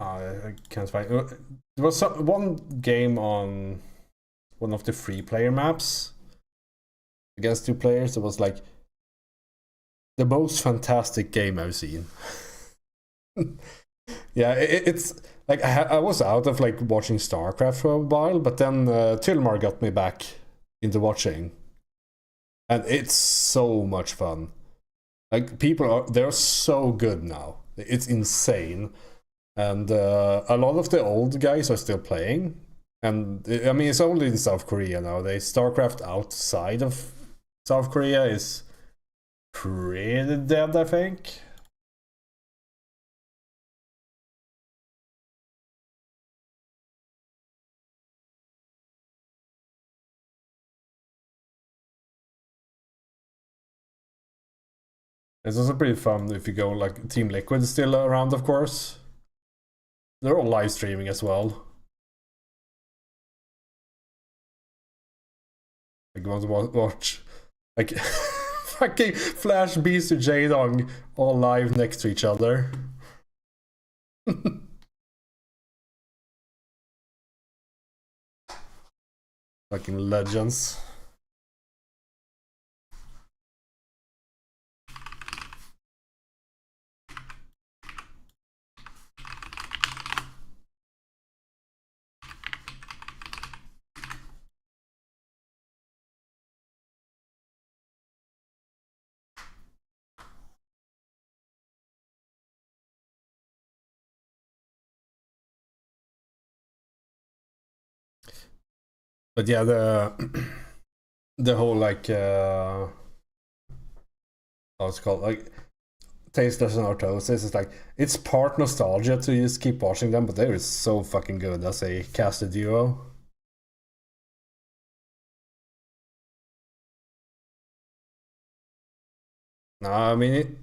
I can't find. There was one game on one of the free player maps against two players. It was like the most fantastic game I've seen. Yeah, it's like I was out of like watching StarCraft for a while, but then Tilmar got me back into watching, and it's so much fun. Like they're so good now. It's insane. And a lot of the old guys are still playing. And I mean, it's only in South Korea nowadays. StarCraft outside of South Korea is pretty dead, I think. It's also pretty fun if you go like Team Liquid is still around, of course. They're all live streaming as well. Like, want to watch like fucking Flash Beast to J-Dong all live next to each other. Fucking legends. But yeah, the whole like what's it called, like Tasteless and Artosis is like, it's part nostalgia to just keep watching them, but they're so fucking good as a casted duo. No, I mean,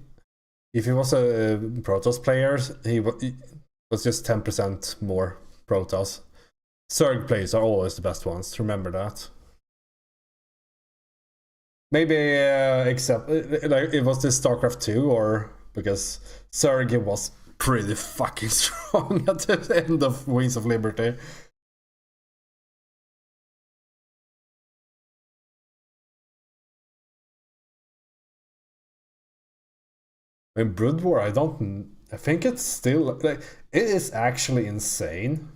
if he was a Protoss player, he was just 10% more Protoss. Zerg plays are always the best ones, remember that. Maybe except like it was this StarCraft 2, or because Zerg was pretty fucking strong at the end of Wings of Liberty. In Brood War, I think it's still like it is actually insane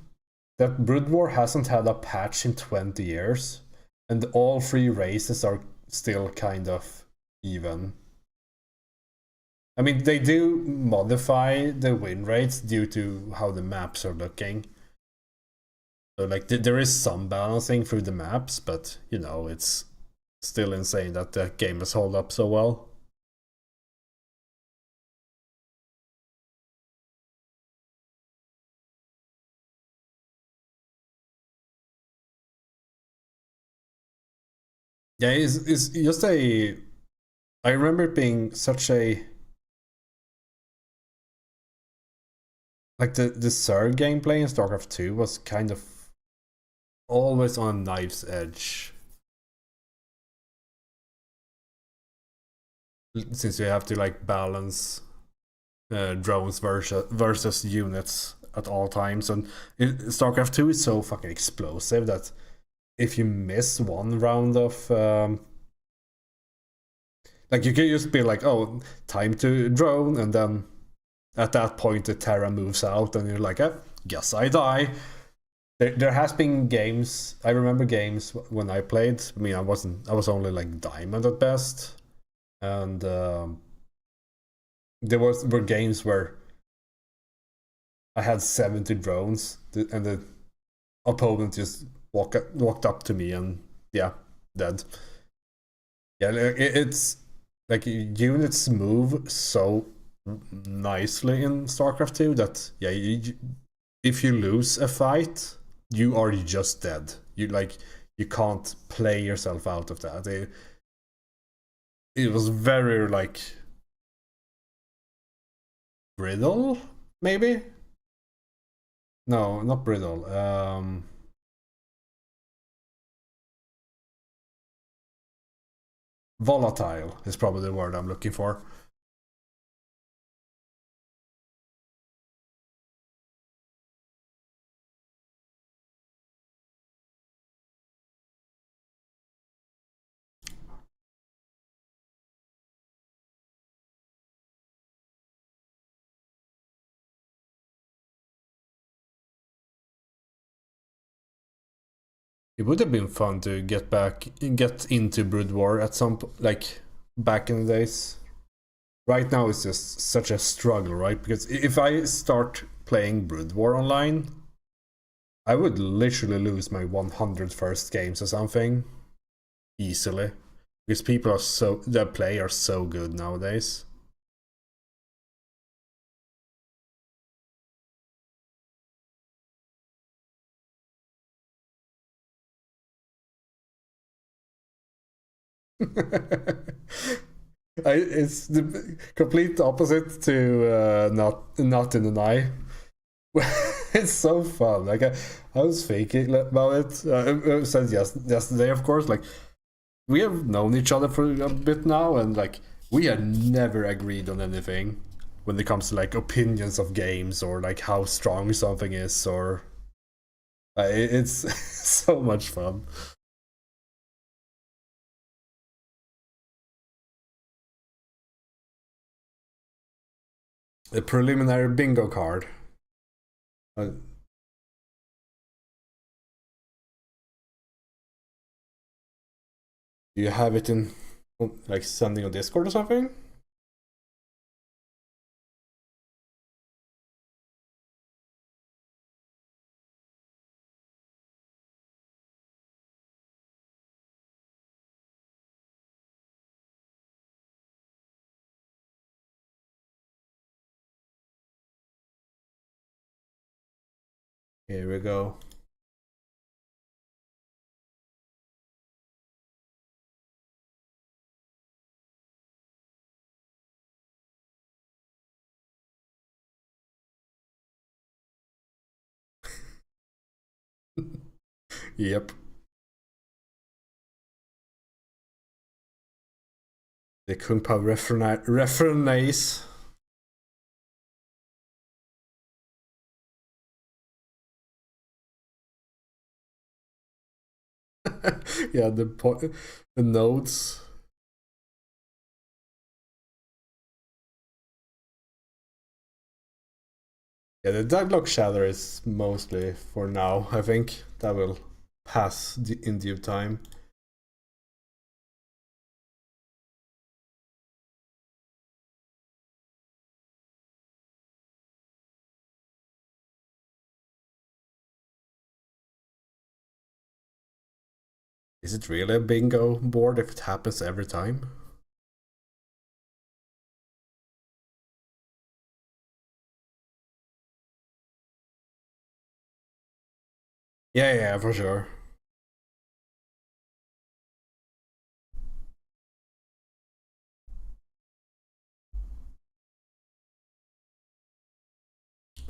that Brood War hasn't had a patch in 20 years, and all three races are still kind of even. I mean, they do modify the win rates due to how the maps are looking. So, like, there is some balancing through the maps, but you know, it's still insane that the game has held up so well. Yeah, it's just a. I remember it being such a like the Zerg gameplay in StarCraft 2 was kind of always on a knife's edge. Since you have to like balance drones versus units at all times, and StarCraft 2 is so fucking explosive that if you miss one round of like you can just be like, oh, time to drone, and then at that point the Terra moves out, and you're like, guess I die. There has been games. I remember games when I played. I mean, I was only like diamond at best, and were games where I had 70 drones, and the opponent just walked up to me, and yeah, dead. Yeah, it's like units move so nicely in StarCraft 2 that yeah, if you lose a fight, you are just dead. You can't play yourself out of that. It was very like brittle, maybe. No, not brittle. Volatile is probably the word I'm looking for. It would have been fun to get into Brood War at some like back in the days. Right now it's just such a struggle, right? Because if I start playing Brood War online, I would literally lose my 100 first games or something easily, because people are so that play are so good nowadays. It's the complete opposite to not in an eye. It's so fun. Like I was thinking about it. I said yesterday, of course. Like we have known each other for a bit now, and like we had never agreed on anything when it comes to like opinions of games or like how strong something is, or it's so much fun. A preliminary bingo card. Uh, do you have it in like sending on Discord or something? Here we go. Yep. The Kung Pao reference. Yeah, the nodes. Yeah, the deadlock shader is mostly for now. I think that will pass in due time. Is it really a bingo board if it happens every time? Yeah, for sure.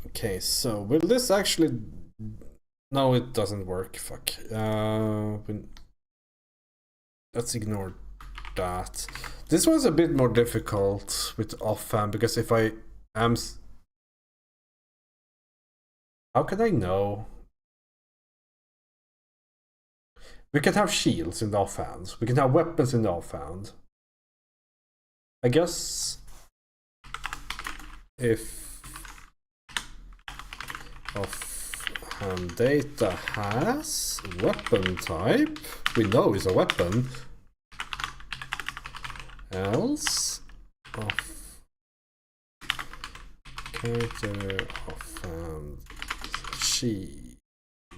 Okay, so will this actually... No, it doesn't work. Fuck. Let's ignore that. This one's a bit more difficult with offhand because if I am... How can I know? We can have shields in the offhand. We can have weapons in the offhand. I guess if offhand data has weapon type, we know it's a weapon. Else off character offhand shield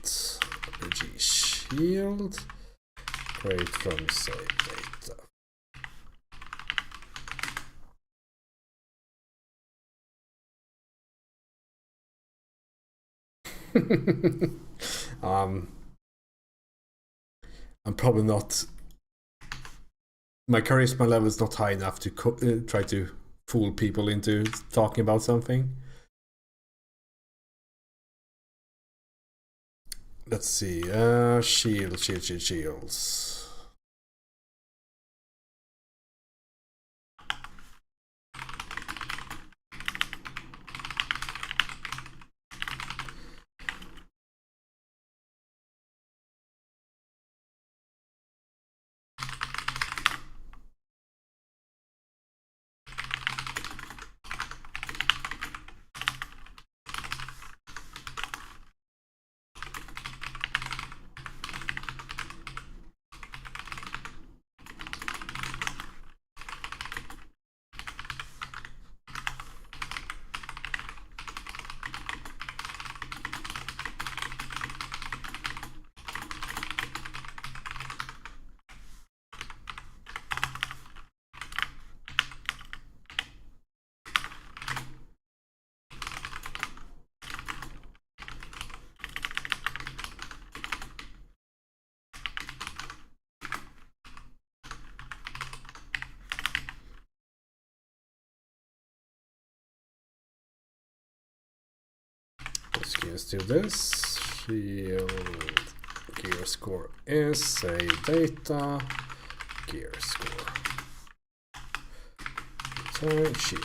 RPG shield create from save data. I'm probably not. My charisma level is not high enough to try to fool people into talking about something. Let's see. Shields. Let's do this. Shield gear score is save data gear score. Return shield.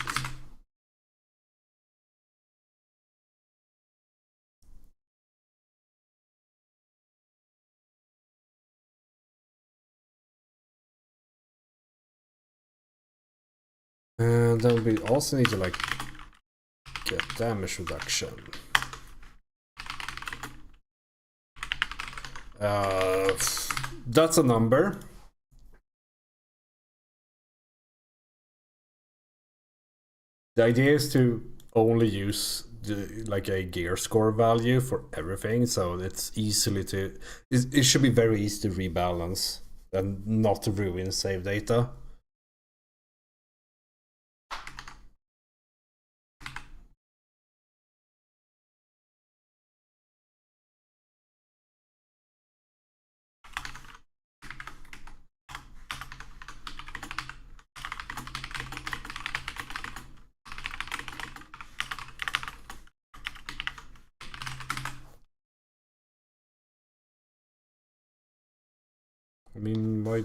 And then we also need to like get damage reduction. That's a number. The idea is to only use like a gear score value for everything, so it's easily to... It should be very easy to rebalance and not to ruin save data. I mean, why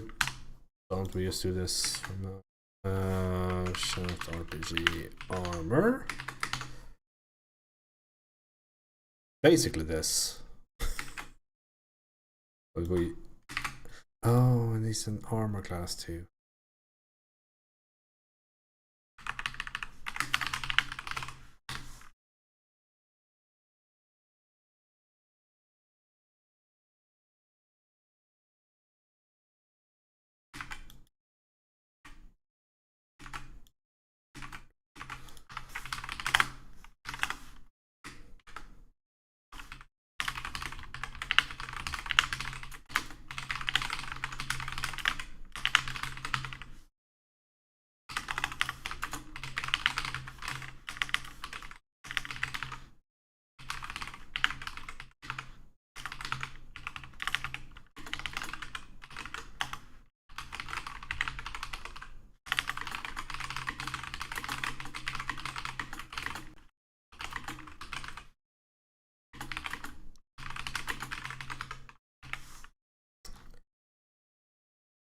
don't we just do this? Shut RPG armor. Basically this. But we... Oh, and he's an armor class too.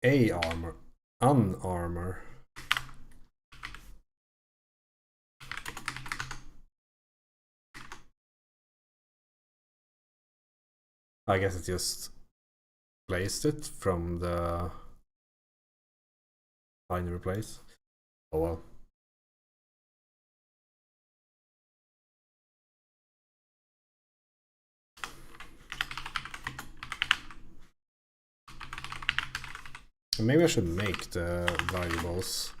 A armor, unarmor. I guess it just placed it from the binary place. Oh well. Maybe I should make the variables.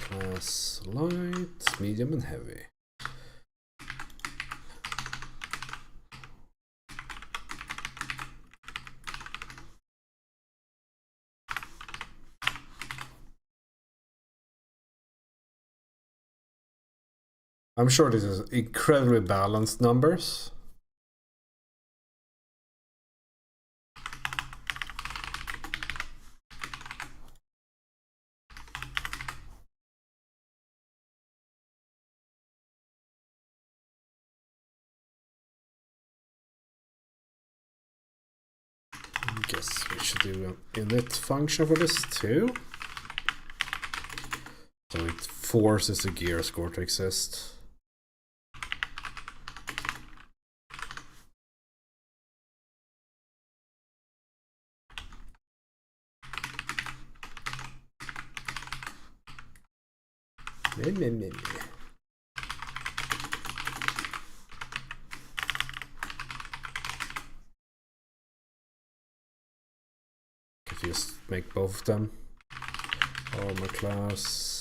Class light, medium, and heavy. I'm sure this is incredibly balanced numbers. I guess we should do an init function for this too. So it forces the gear score to exist. Could just make both of them. Armor class.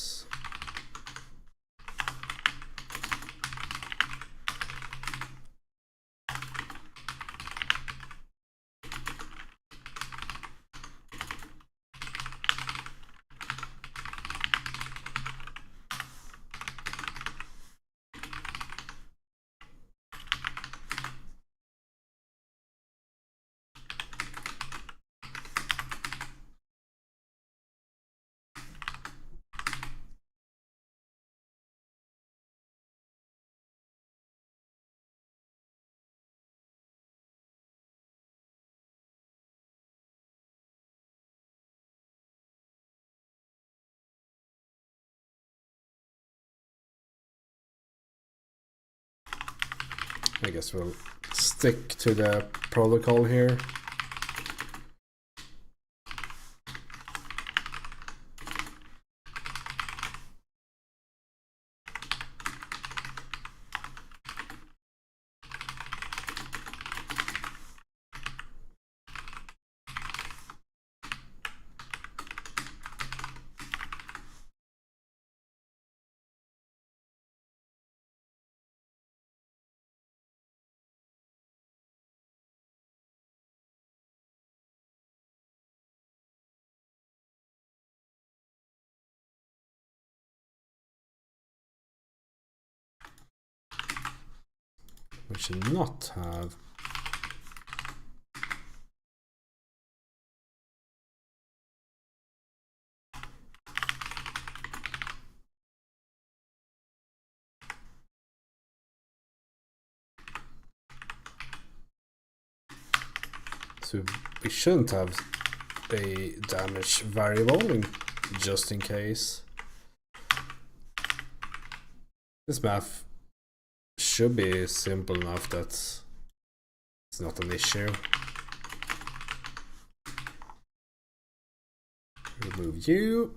I guess we'll stick to the protocol here. We should not have so we shouldn't have a damage variable just in case. This math should be simple enough that it's not an issue. Remove you.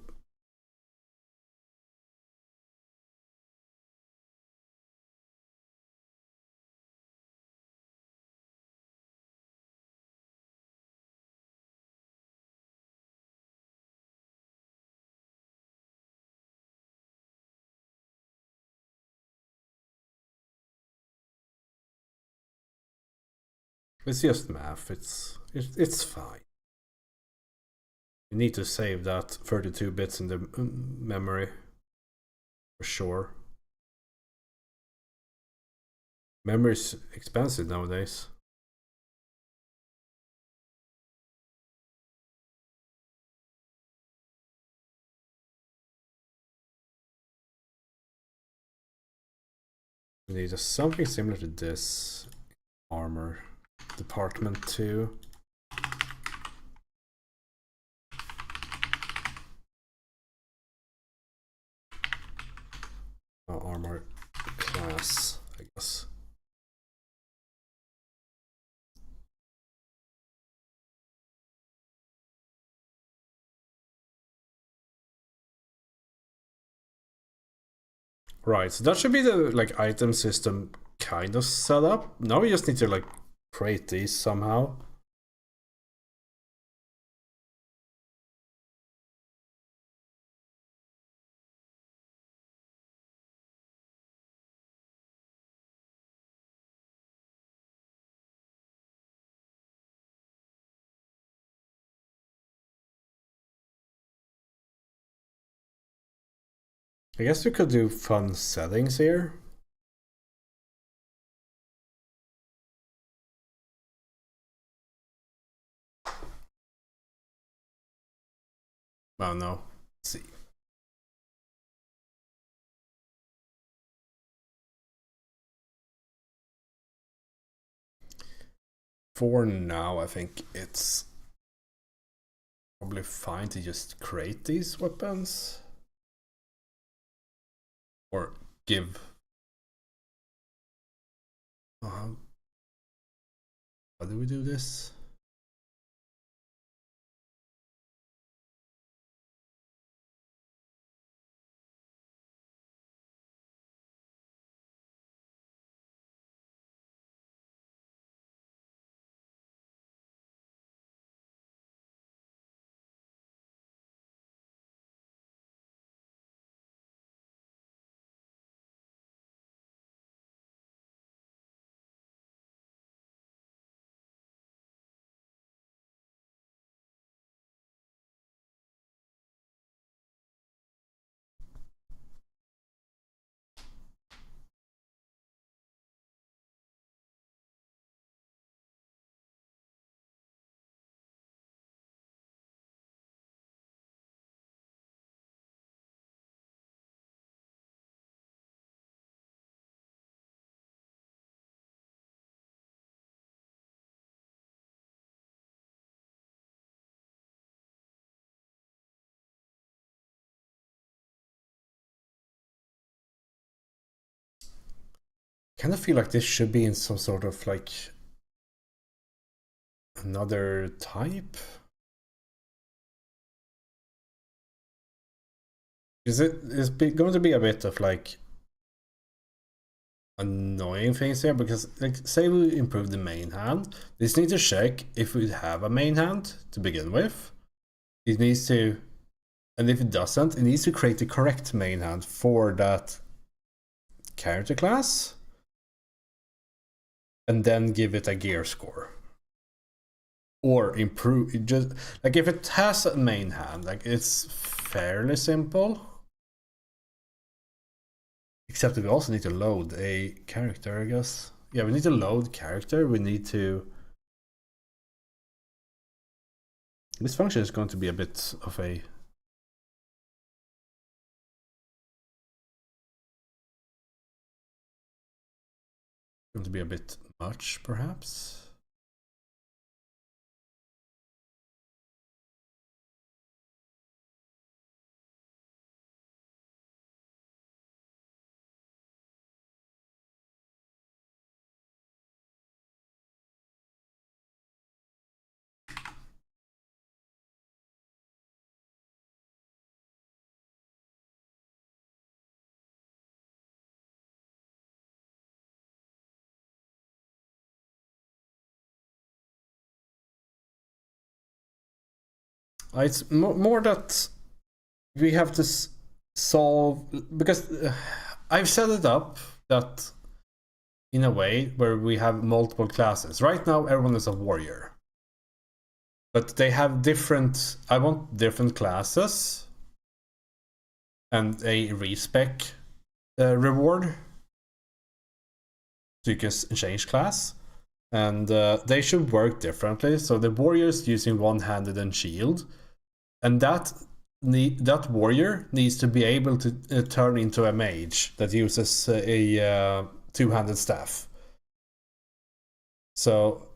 It's just math. It's fine. You need to save that 32 bits in the memory for sure. Memory's expensive nowadays. We need something similar to this. Armor department 2. Armor class, I guess. Right, so that should be the like item system kind of set up. Now we just need to like create these somehow. I guess we could do fun settings here. Oh no. Let's see. For now, I think it's probably fine to just create these weapons. Or give. How do we do this? Kind of feel like this should be in some sort of like another type. Is it going to be a bit of like annoying things here? Because like say we improve the main hand, this needs to check if we have a main hand to begin with. It needs to, and if it doesn't, it needs to create the correct main hand for that character class. And then give it a gear score. Or improve it, just like if it has a main hand, like it's fairly simple. Except that we also need to load a character, I guess. Yeah, we need to load character. We need to. This function is going to be a bit of a. Going to be a bit much, perhaps. It's more that we have to solve, because I've set it up that in a way where we have multiple classes. Right now everyone is a warrior, but they have different, I want different classes and a respec reward. so you can change class, and they should work differently. So the warrior is using one-handed and shield, and that warrior needs to be able to turn into a mage that uses a two-handed staff. So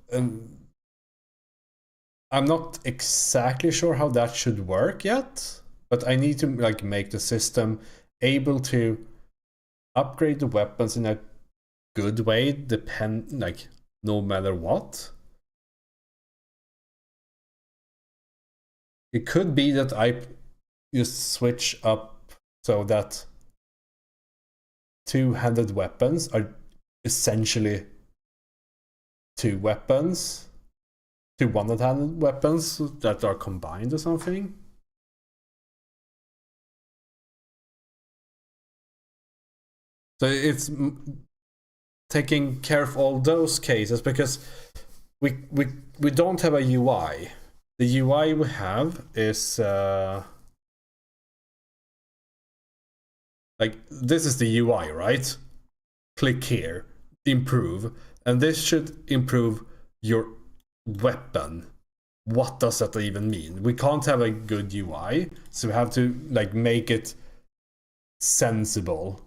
I'm not exactly sure how that should work yet, but I need to like make the system able to upgrade the weapons in a good way, like no matter what. It could be that I just switch up so that two-handed weapons are essentially two weapons, two one-handed weapons that are combined or something. So it's taking care of all those cases, because we don't have a UI. The UI we have is like, this is the UI, right? Click here, improve, and this should improve your weapon. What does that even mean? We can't have a good UI, so we have to like make it sensible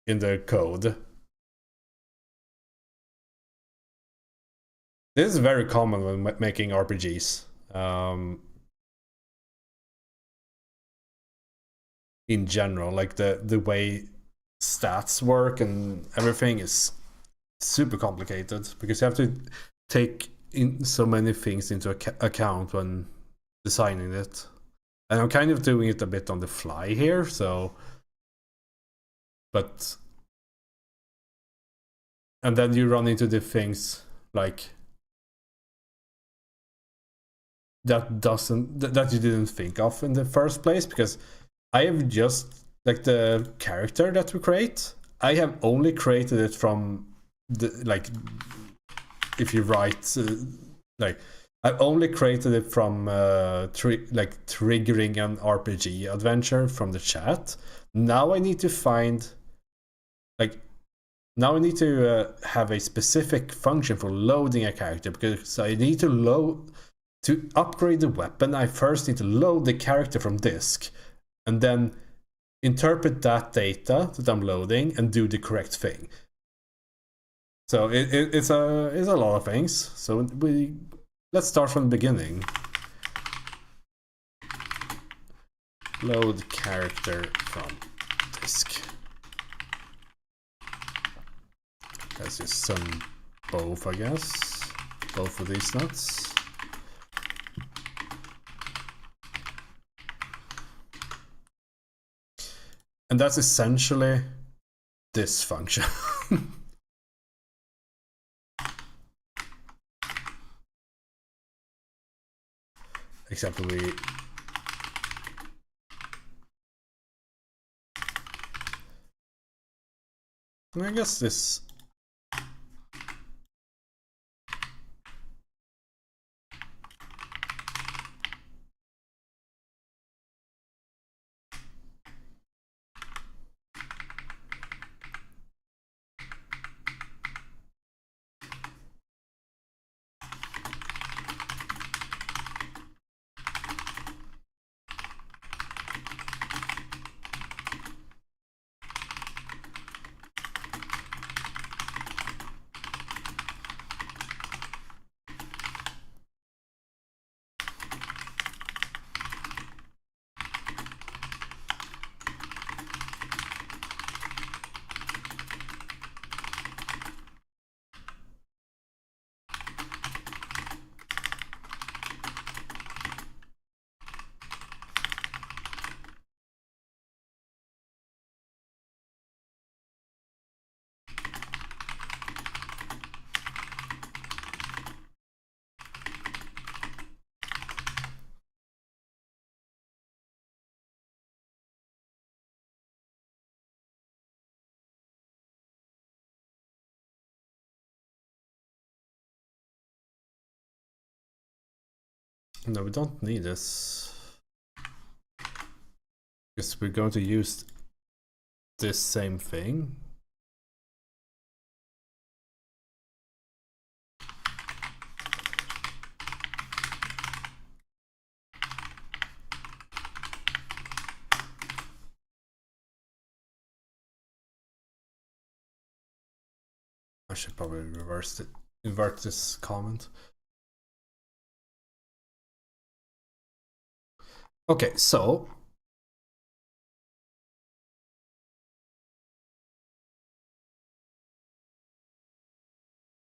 in the code. This is very common when making RPGs. In general, like the way stats work and everything is super complicated, because you have to take in so many things into account when designing it. And I'm kind of doing it a bit on the fly here, so and then you run into the things like that you didn't think of in the first place, because I have just like the character that we create, I have only created it from the like, if you write like, I've only created it from triggering an RPG adventure from the chat. Now I need to find now I need to have a specific function for loading a character, because I need to upgrade the weapon. I first need to load the character from disk, and then interpret that data that I'm loading and do the correct thing. So it's a lot of things. So let's start from the beginning. Load character from disk. Let's just send both, I guess. Both of these nuts. And that's essentially this function. Except I guess this. No, we don't need this, because we're going to use this same thing. I should probably invert this comment. Okay, so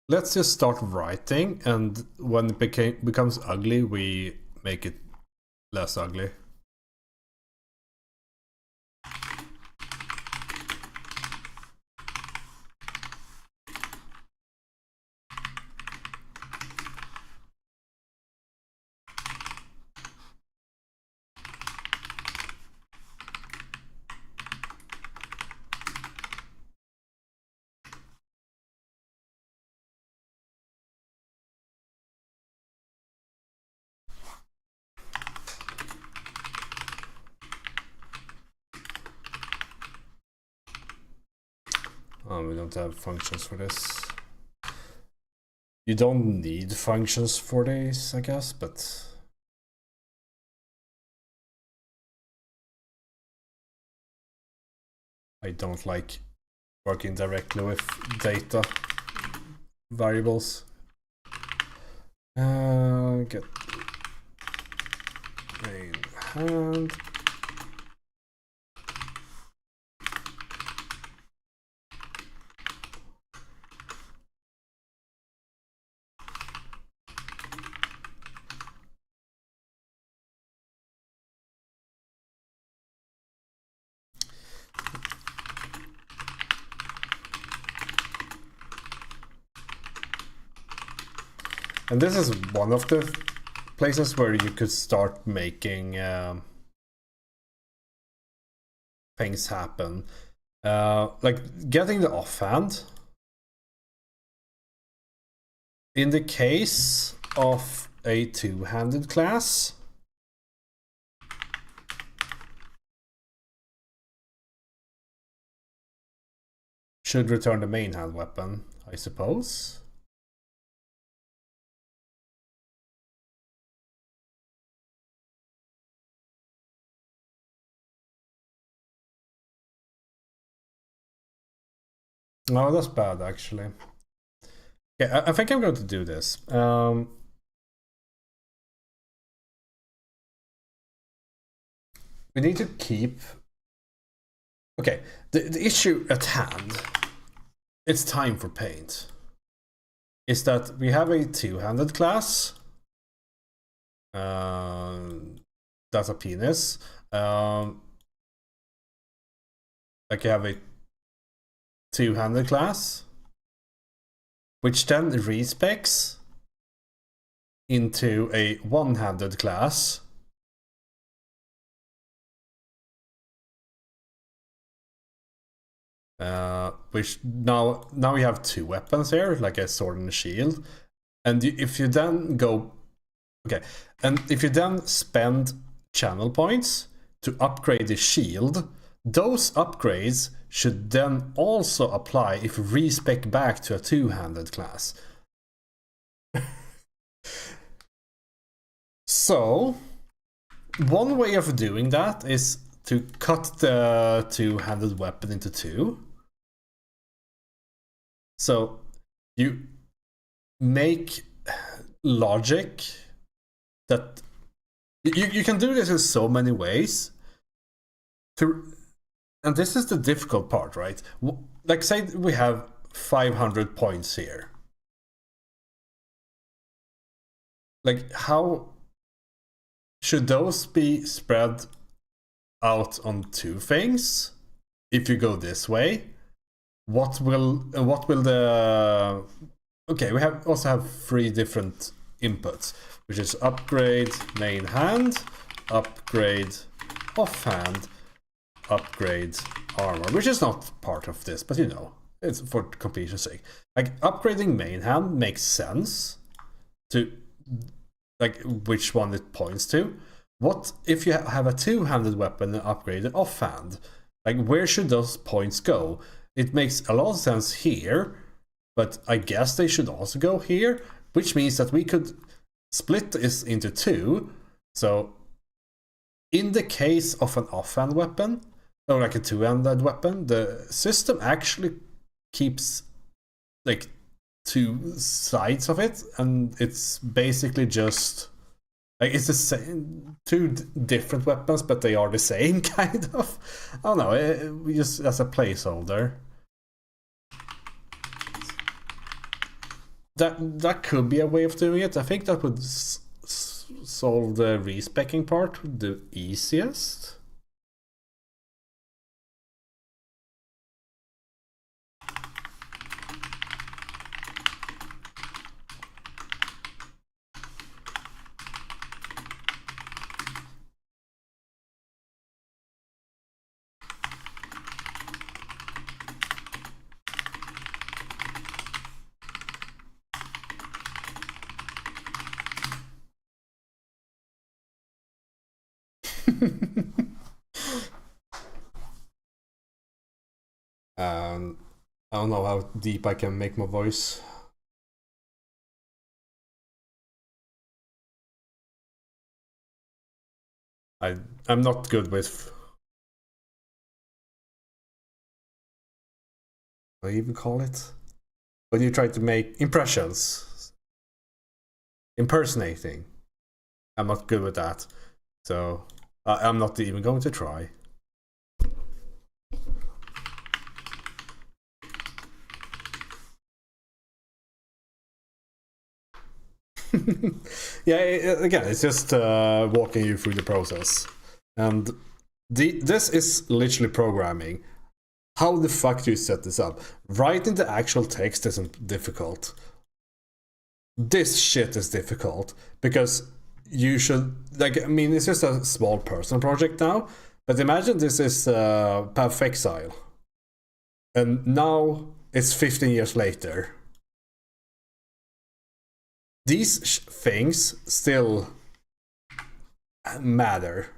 let's just start writing, and when it becomes ugly, we make it less ugly. Oh, we don't have functions for this. You don't need functions for this, I guess, but I don't like working directly with data variables. Get main hand. And this is one of the places where you could start making things happen. Like getting the offhand. In the case of a two-handed class, should return the main hand weapon, I suppose. No, that's bad, actually. Yeah, I think I'm going to do this. We need to keep... Okay, the issue at hand, it's time for paint, is that we have a two-handed class. That's a penis. Like you have a two-handed class, which then respecs into a one-handed class. Which now we have two weapons here, like a sword and a shield. And if you then go... Okay, and if you then spend channel points to upgrade the shield, those upgrades should then also apply if respec back to a two-handed class. So, one way of doing that is to cut the two-handed weapon into two. So, you make logic that... You can do this in so many ways. And this is the difficult part, right? Like, say we have 500 points here. Like, how should those be spread out on two things? If you go this way, what will the... Okay, we also have three different inputs, which is upgrade main hand, upgrade offhand, upgrade armor, which is not part of this, but you know, it's for completion's sake. Like, upgrading main hand makes sense to, like, which one it points to. What if you have a two-handed weapon and upgrade it offhand? Like, where should those points go? It makes a lot of sense here, but I guess they should also go here, which means that we could split this into two. So in the case of an offhand weapon, or like a two-handed weapon, the system actually keeps like two sides of it, and it's basically just like it's the same, two different weapons, but they are the same kind of. I don't know. We just as a placeholder. That could be a way of doing it. I think that would solve the respecking part the easiest. I don't know how deep I can make my voice. I'm not good with. What do I even call it? When you try to make impressions, impersonating. I'm not good with that, so I'm not even going to try. Yeah, again, it's just walking you through the process. And this is literally programming. How the fuck do you set this up? Writing the actual text isn't difficult. This shit is difficult because you should, like, I mean, it's just a small personal project now, but imagine this is Path of Exile. And now it's 15 years later. These things still matter.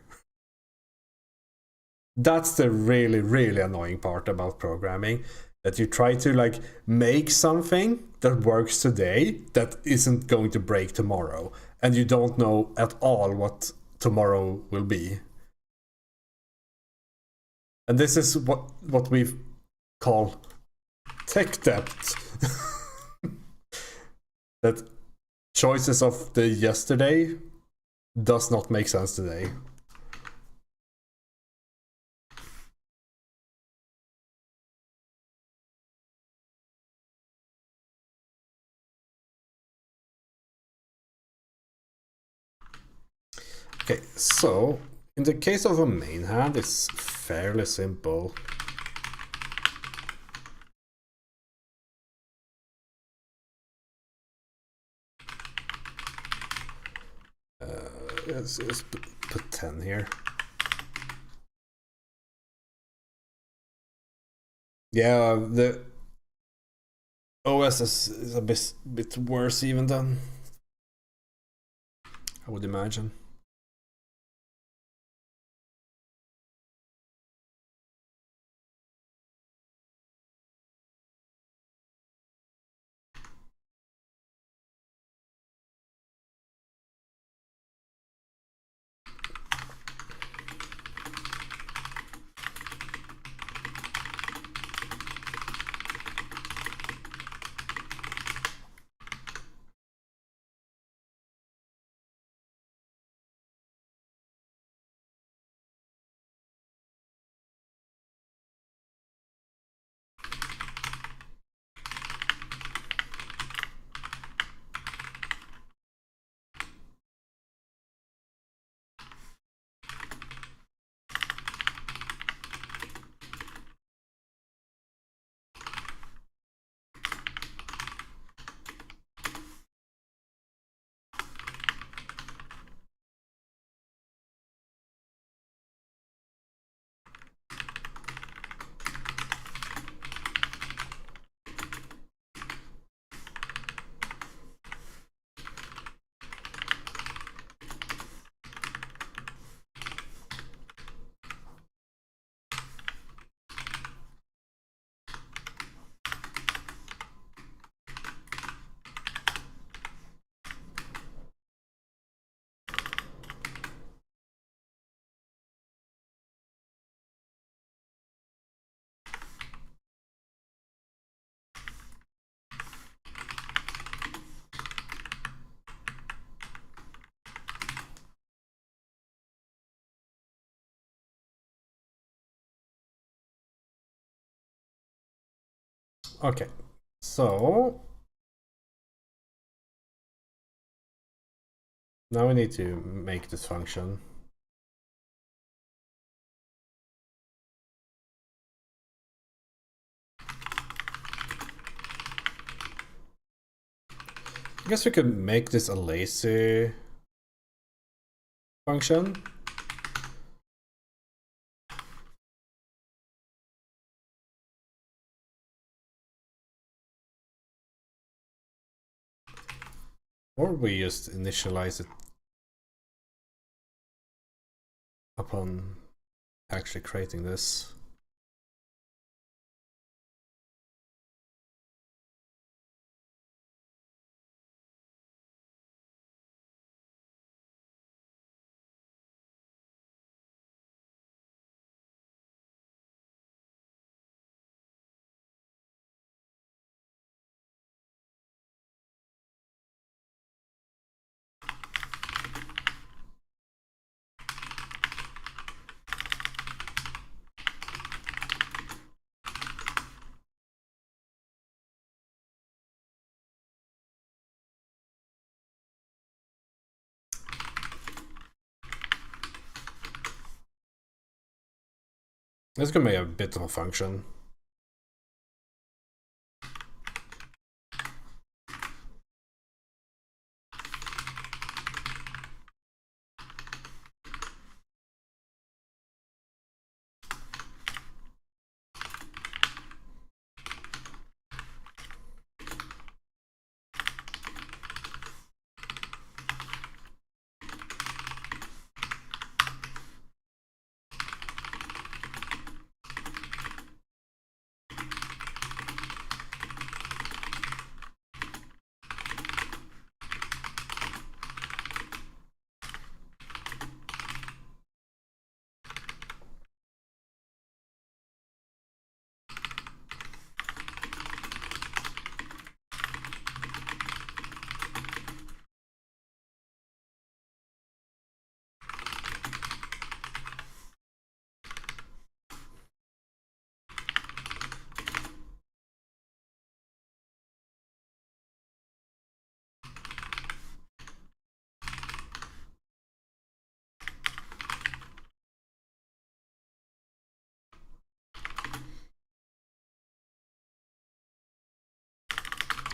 That's the really, really annoying part about programming. That you try to like make something that works today that isn't going to break tomorrow. And you don't know at all what tomorrow will be. And this is what we call tech debt. That choices of the yesterday does not make sense today. Okay, so in the case of a main hand, it's fairly simple. Let's put 10 here. Yeah, the OS is a bit worse even than I would imagine. Okay, so now we need to make this function. I guess we could make this a lazy function. Or we just initialize it upon actually creating this. This could be a bit of a function.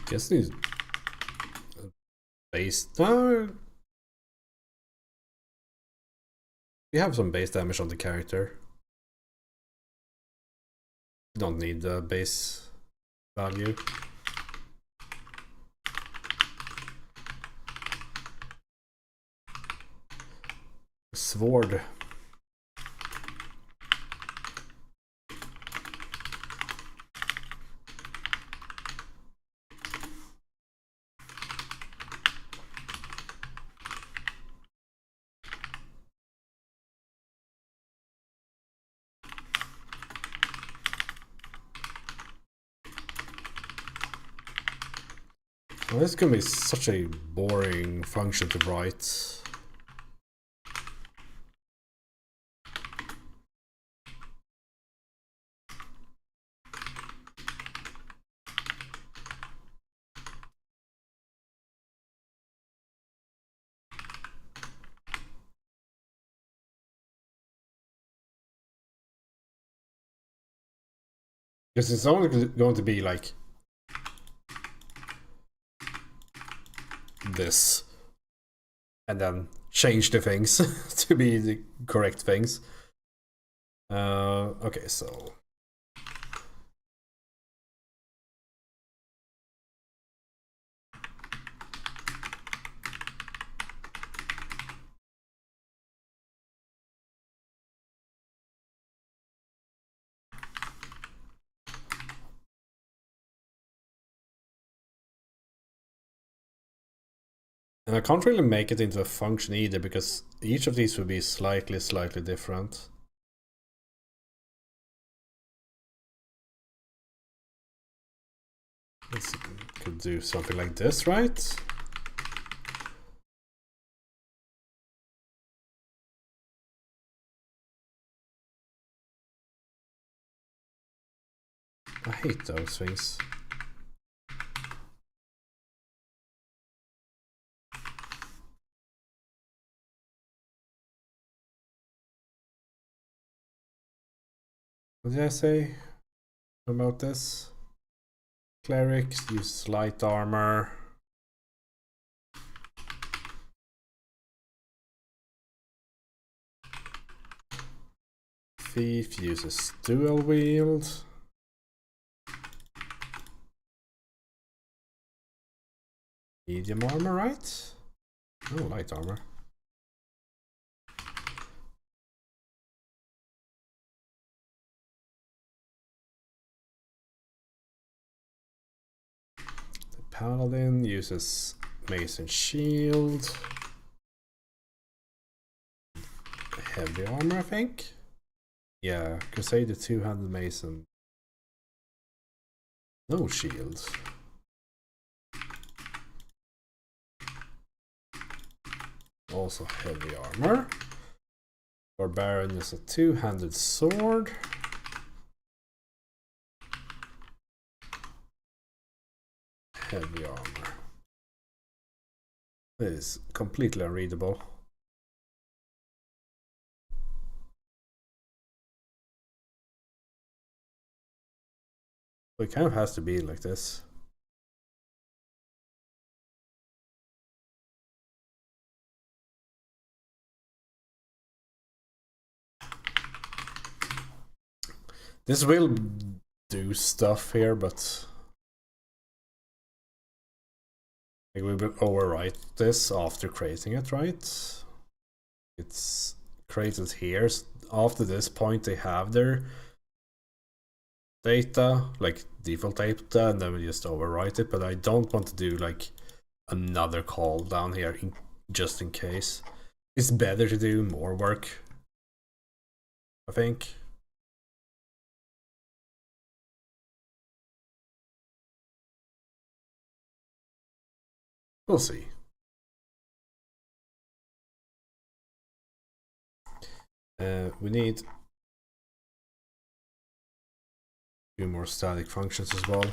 Guess these base. We have some base damage on the character. Don't need the base value. Sword. Well, this is gonna be such a boring function to write. Because it's only going to be like this. And then change the things to be the correct things. Okay, so and I can't really make it into a function either because each of these would be slightly different. Let's could do something like this, right? I hate those things. What did I say about this? Clerics use light armor. Thief uses dual wield. Medium armor, right? Oh, light armor. The paladin uses mace and shield. Heavy armor, I think. Yeah, Crusader two-handed mace and no shield. Also heavy armor. Barbarian is a two-handed sword. Heavy armor. This is completely unreadable. It kind of has to be like this. This will do stuff here, but like we will overwrite this after creating it, right? It's created here. After this point, they have their data, like default data, and then we just overwrite it. But I don't want to do like another call down here just in case. It's better to do more work, I think. We'll see. We need a few more static functions as well.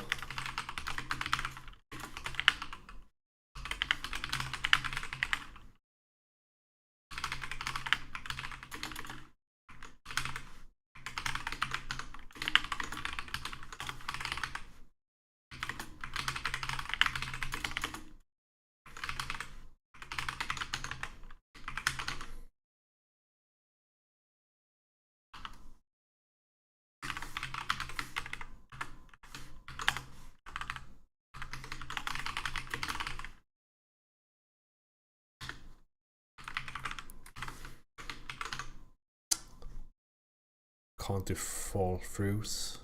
Can't do fall throughs.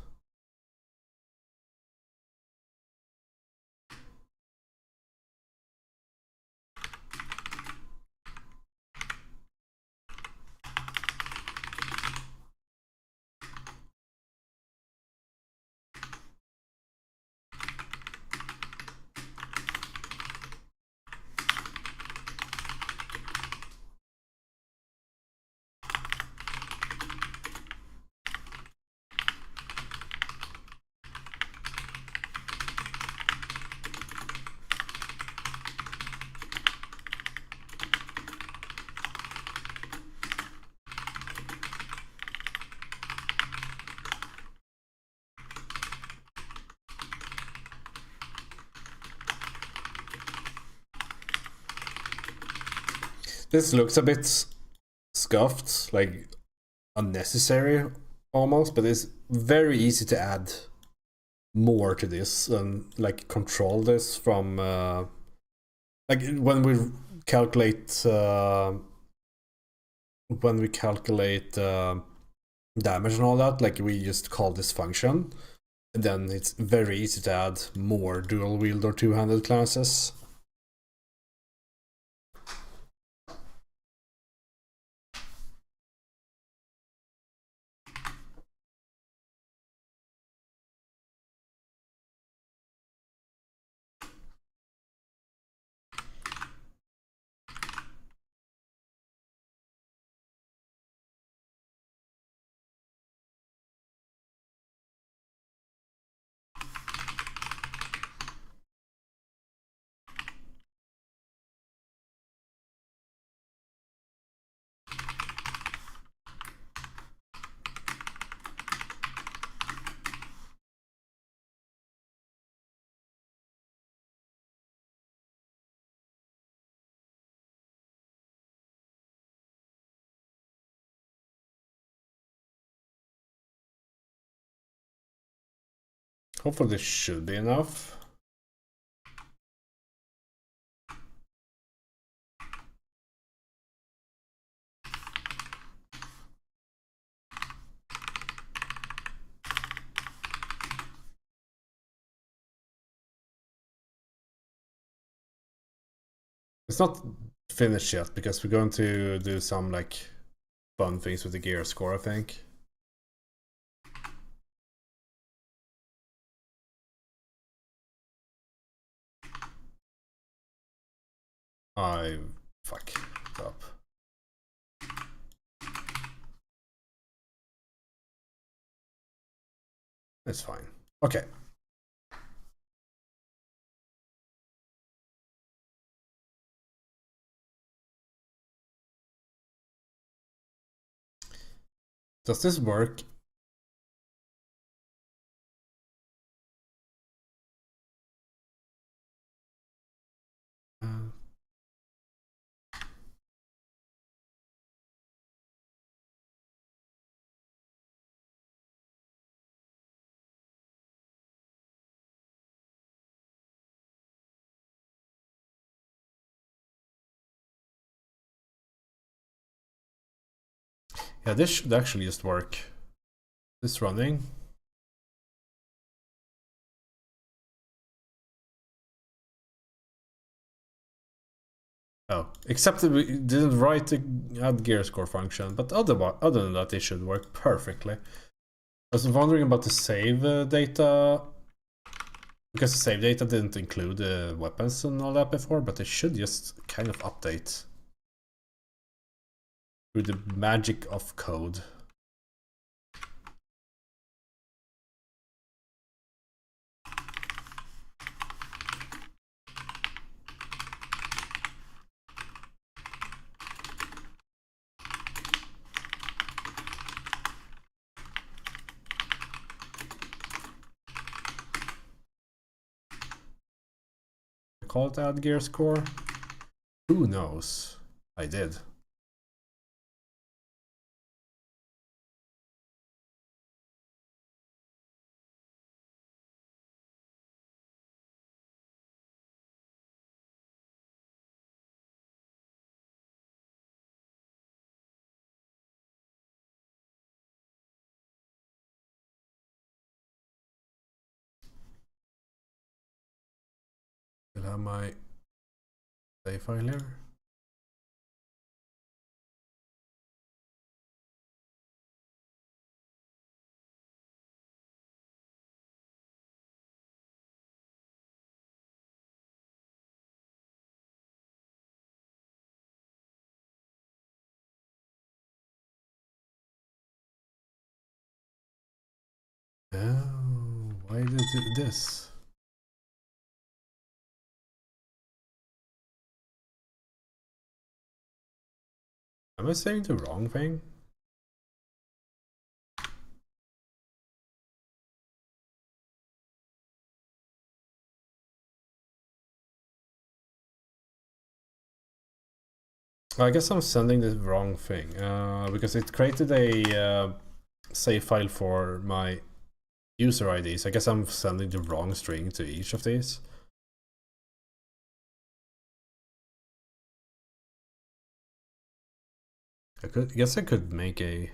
This looks a bit scuffed, like unnecessary almost, but it's very easy to add more to this and like control this from like when we calculate damage and all that, like we just call this function, and then it's very easy to add more dual wield or two-handed classes. Hopefully this should be enough. It's not finished yet because we're going to do some like fun things with the gear score, I think. Fuck up. It's fine. Okay. Does this work? Yeah, this should actually just work. This running. Oh, except that we didn't write the add gear score function, but other than that, it should work perfectly. I was wondering about the save data, because the save data didn't include weapons and all that before, but it should just kind of update through the magic of code. Call it add gear score? Who knows? I did. Still have my save file here. Oh, why did it do this? Am I saying the wrong thing? I guess I'm sending the wrong thing because it created a save file for my user IDs. I guess I'm sending the wrong string to each of these. I guess I could make a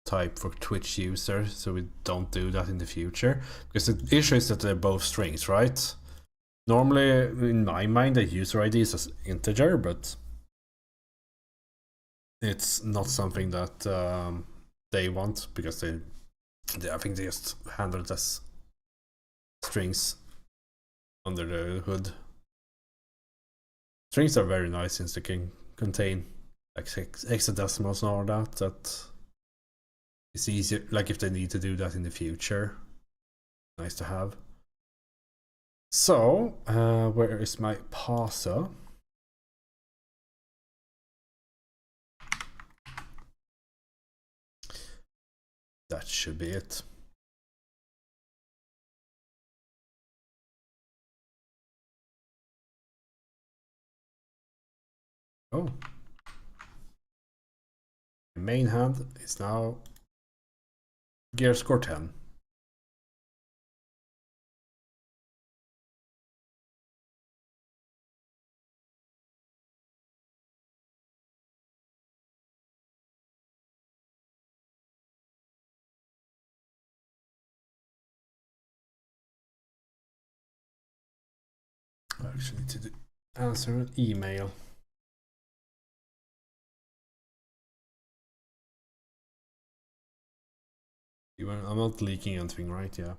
type for Twitch user so we don't do that in the future, because the issue is that they're both strings, right? Normally, in my mind, the user ID is an integer, but it's not something that they want, because they I think they just handle it as strings under the hood. Strings are very nice since they can contain like hexadecimals and all that. That it's easier, like if they need to do that in the future. Nice to have. So, where is my parser? That should be it. Oh. Main hand is now gear score 10. actually need to answer an email. I'm not leaking anything, right? Yeah.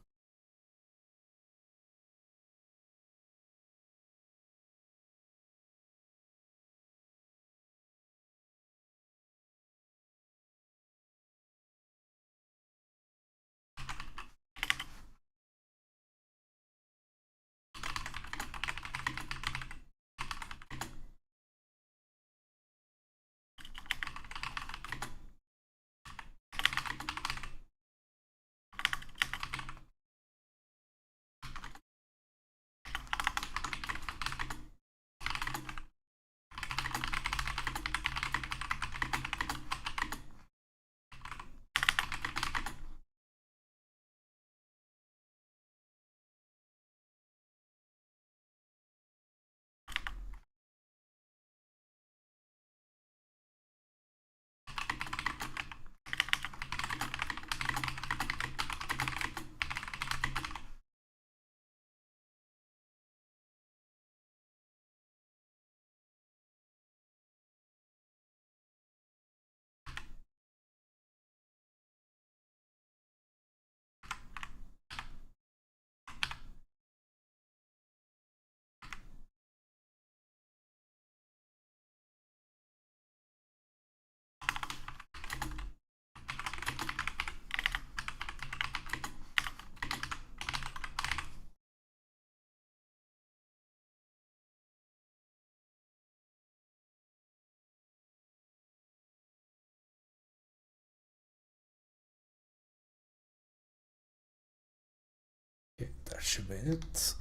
Okay, that should be it.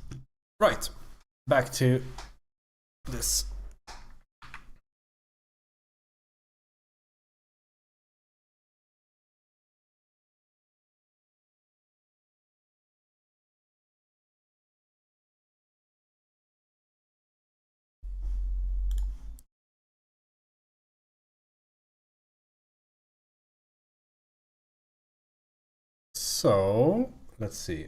Right, back to this. So let's see.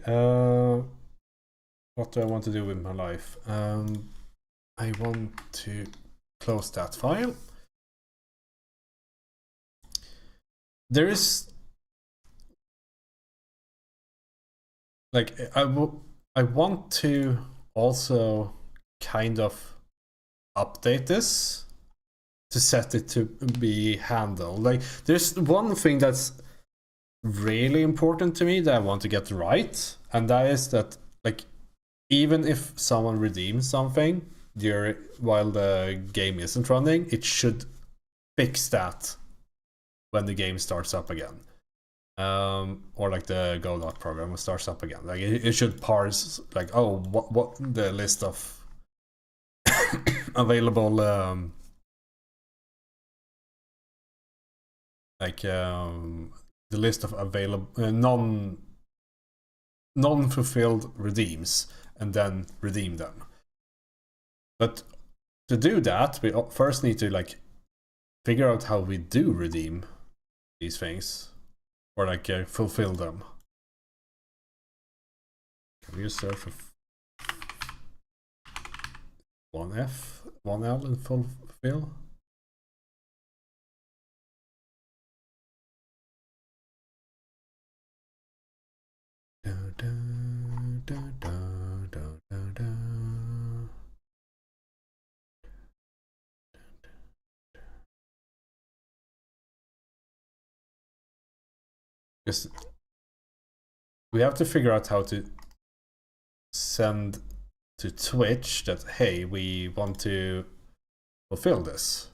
What do I want to do with my life? I want to close that file. There is like I want to also kind of update this to set it to be handled. Like there's one thing that's really important to me that I want to get right, and that is that like even if someone redeems something while the game isn't running, it should fix that when the game starts up again. Or like the Godot program starts up again. Like it should parse like, oh, what the list of available the list of available non-fulfilled redeems, and then redeem them. But to do that, we first need to like figure out how we do redeem these things, or like fulfill them. Can we just search for 1F, 1L and fulfill? Da, da, da, da, da, da, da. Because we have to figure out how to send to Twitch that, hey, we want to fulfill this.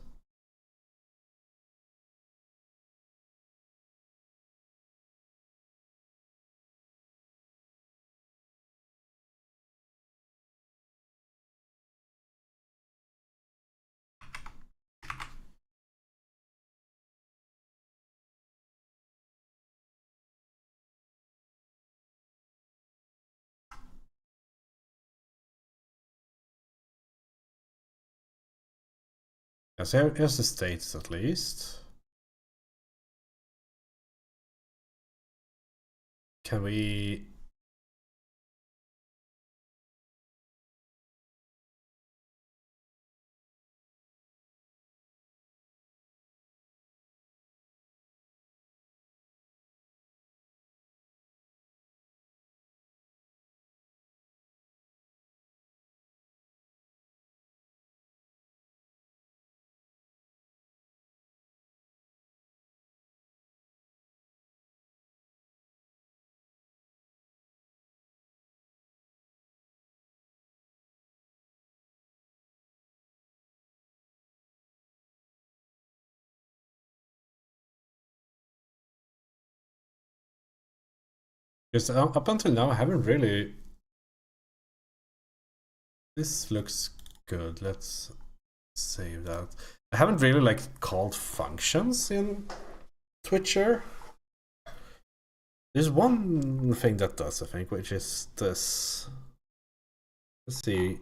So here's the states at least. Can we Because up until now I haven't really... This looks good. Let's save that. I haven't really like called functions in Twitcher. There's one thing that does, I think, which is this. Let's see.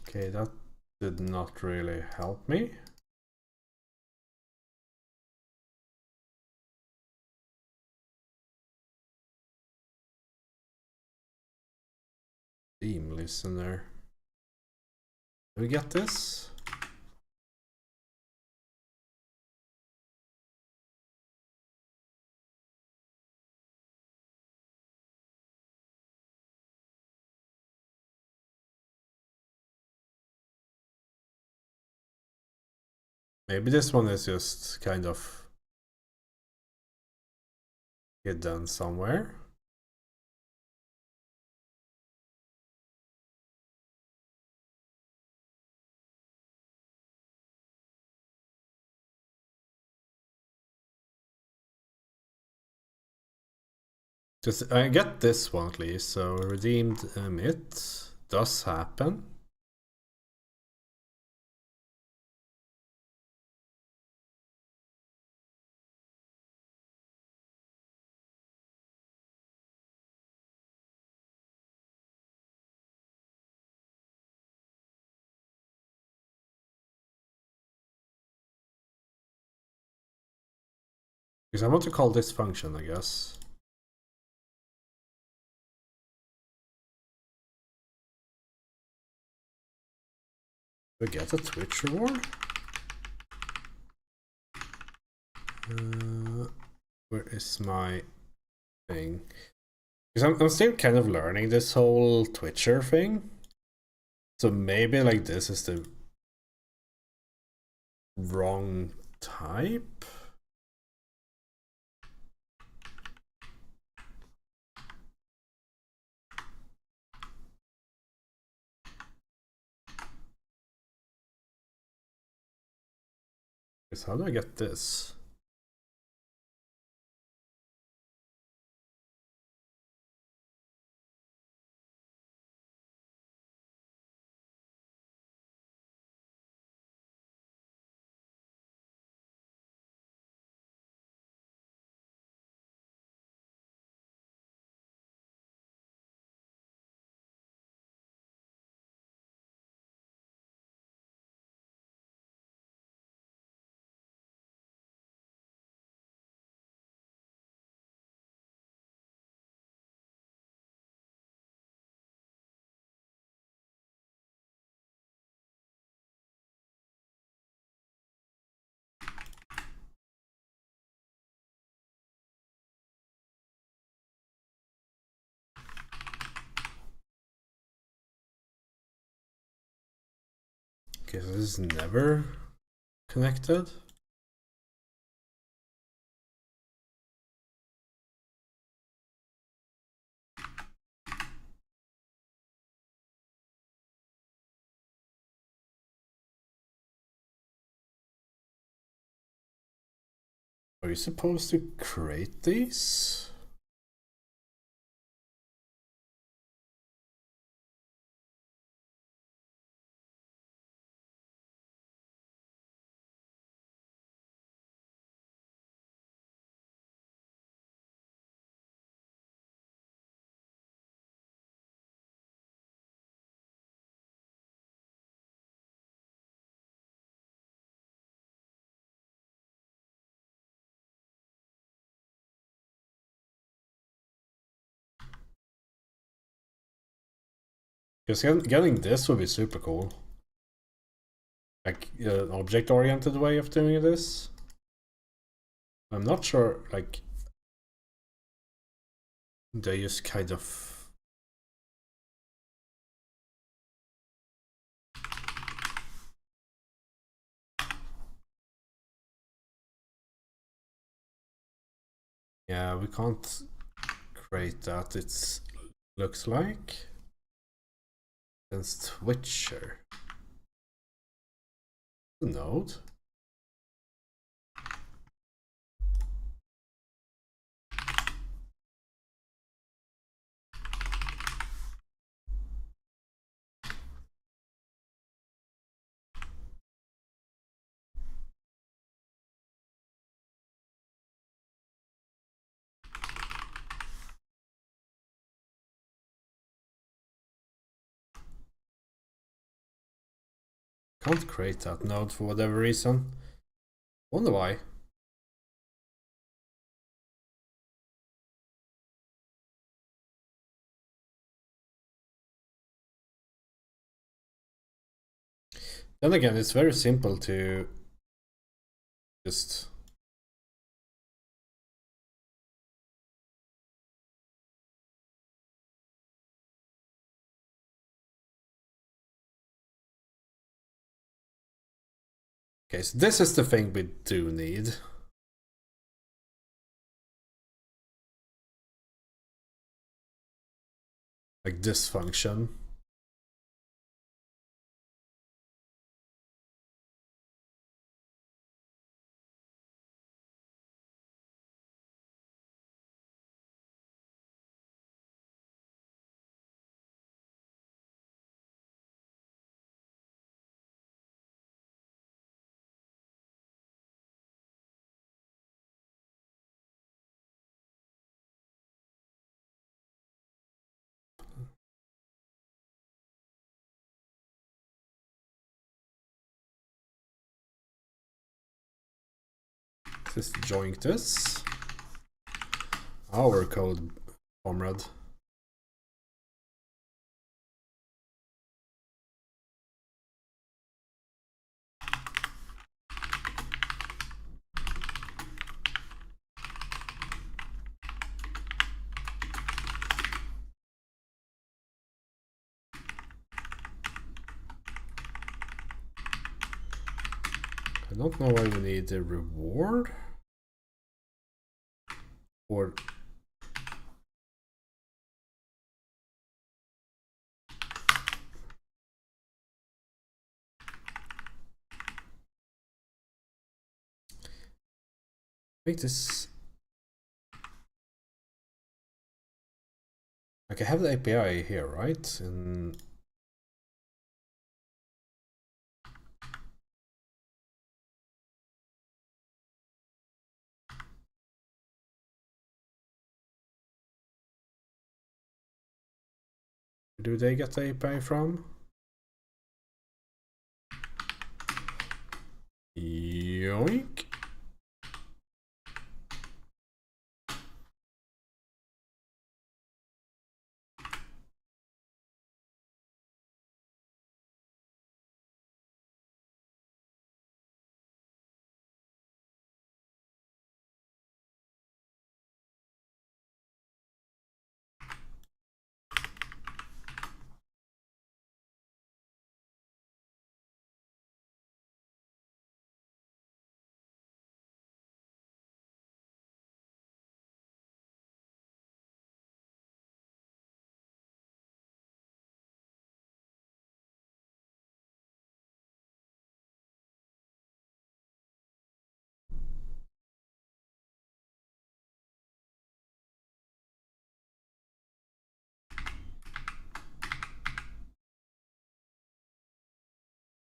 Okay, that did not really help me. Theme listener. Do we get this? Maybe this one is just kind of hidden somewhere. Just I get this one at least. So redeemed emit does happen. Because I want to call this function, I guess. We get a Twitch reward. Where is my thing? Because I'm still kind of learning this whole Twitcher thing. So maybe like this is the wrong type. Because how do I get this? Okay, so this is never connected. Are you supposed to create these? Because getting this would be super cool. Like an object-oriented way of doing this. I'm not sure, like, they just kind of... Yeah, we can't create that, it looks like. Then switcher. Node. Can't create that node for whatever reason. Wonder why. Then again, it's very simple to just... Okay, so this is the thing we do need. Like this function. Just join this. Our code, comrade. I don't know why we need a reward. Or make this... Like I have the API here, right? And do they get the API from? Yoink.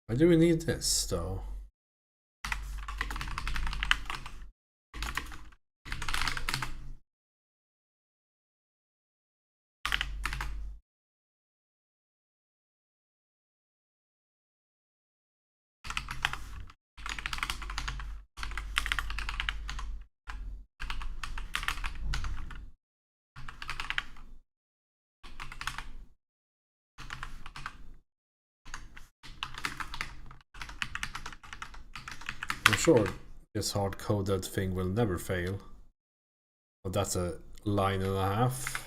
Why do we need this though? sure this hard-coded thing will never fail. But that's a line and a half.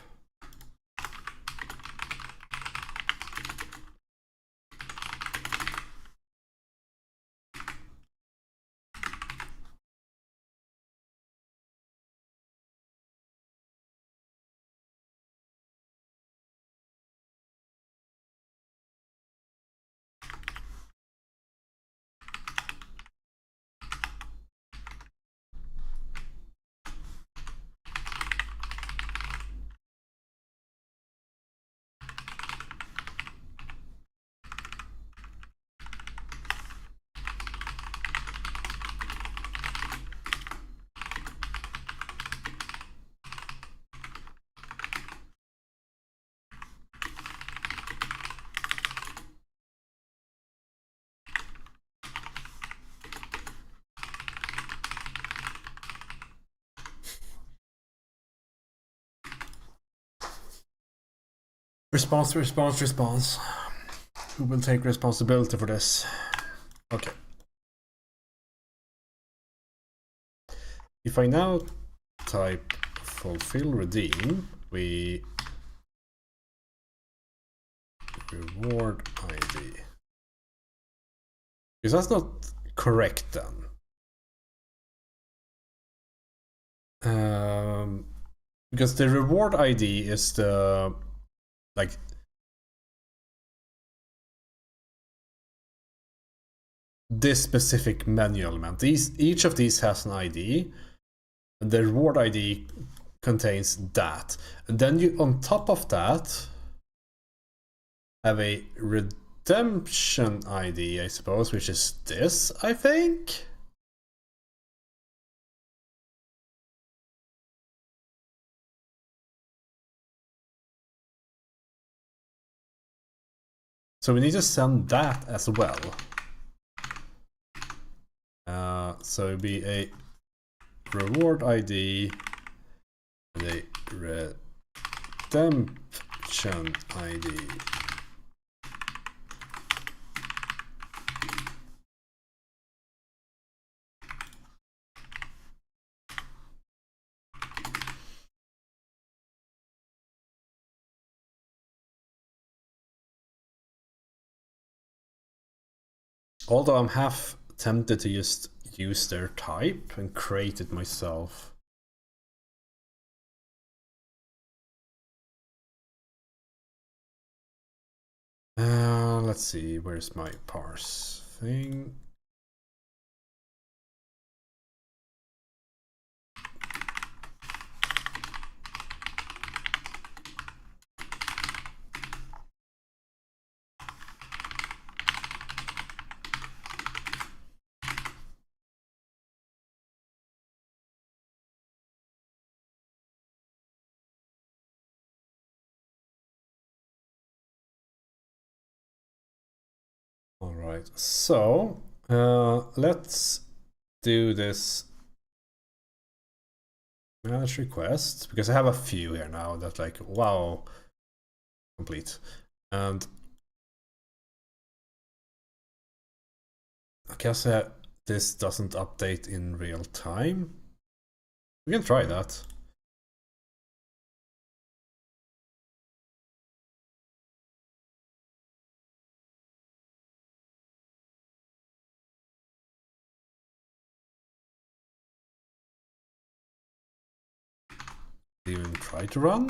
Response, response, response. Who will take responsibility for this? Okay. If I now type fulfill redeem, we reward ID. Because that's not correct then. Because the reward ID is the like this specific menu element. Each of these has an ID, and the reward ID contains that. And then you, on top of that, have a redemption ID, I suppose, which is this, I think. So we need to send that as well. So it'd be a reward ID and a redemption ID. Although I'm half tempted to just use their type and create it myself. Let's see, where's my parse thing? All right, so let's do this manage request, because I have a few here now that like, wow, complete. And I guess this doesn't update in real time. We can try that. Even try to run.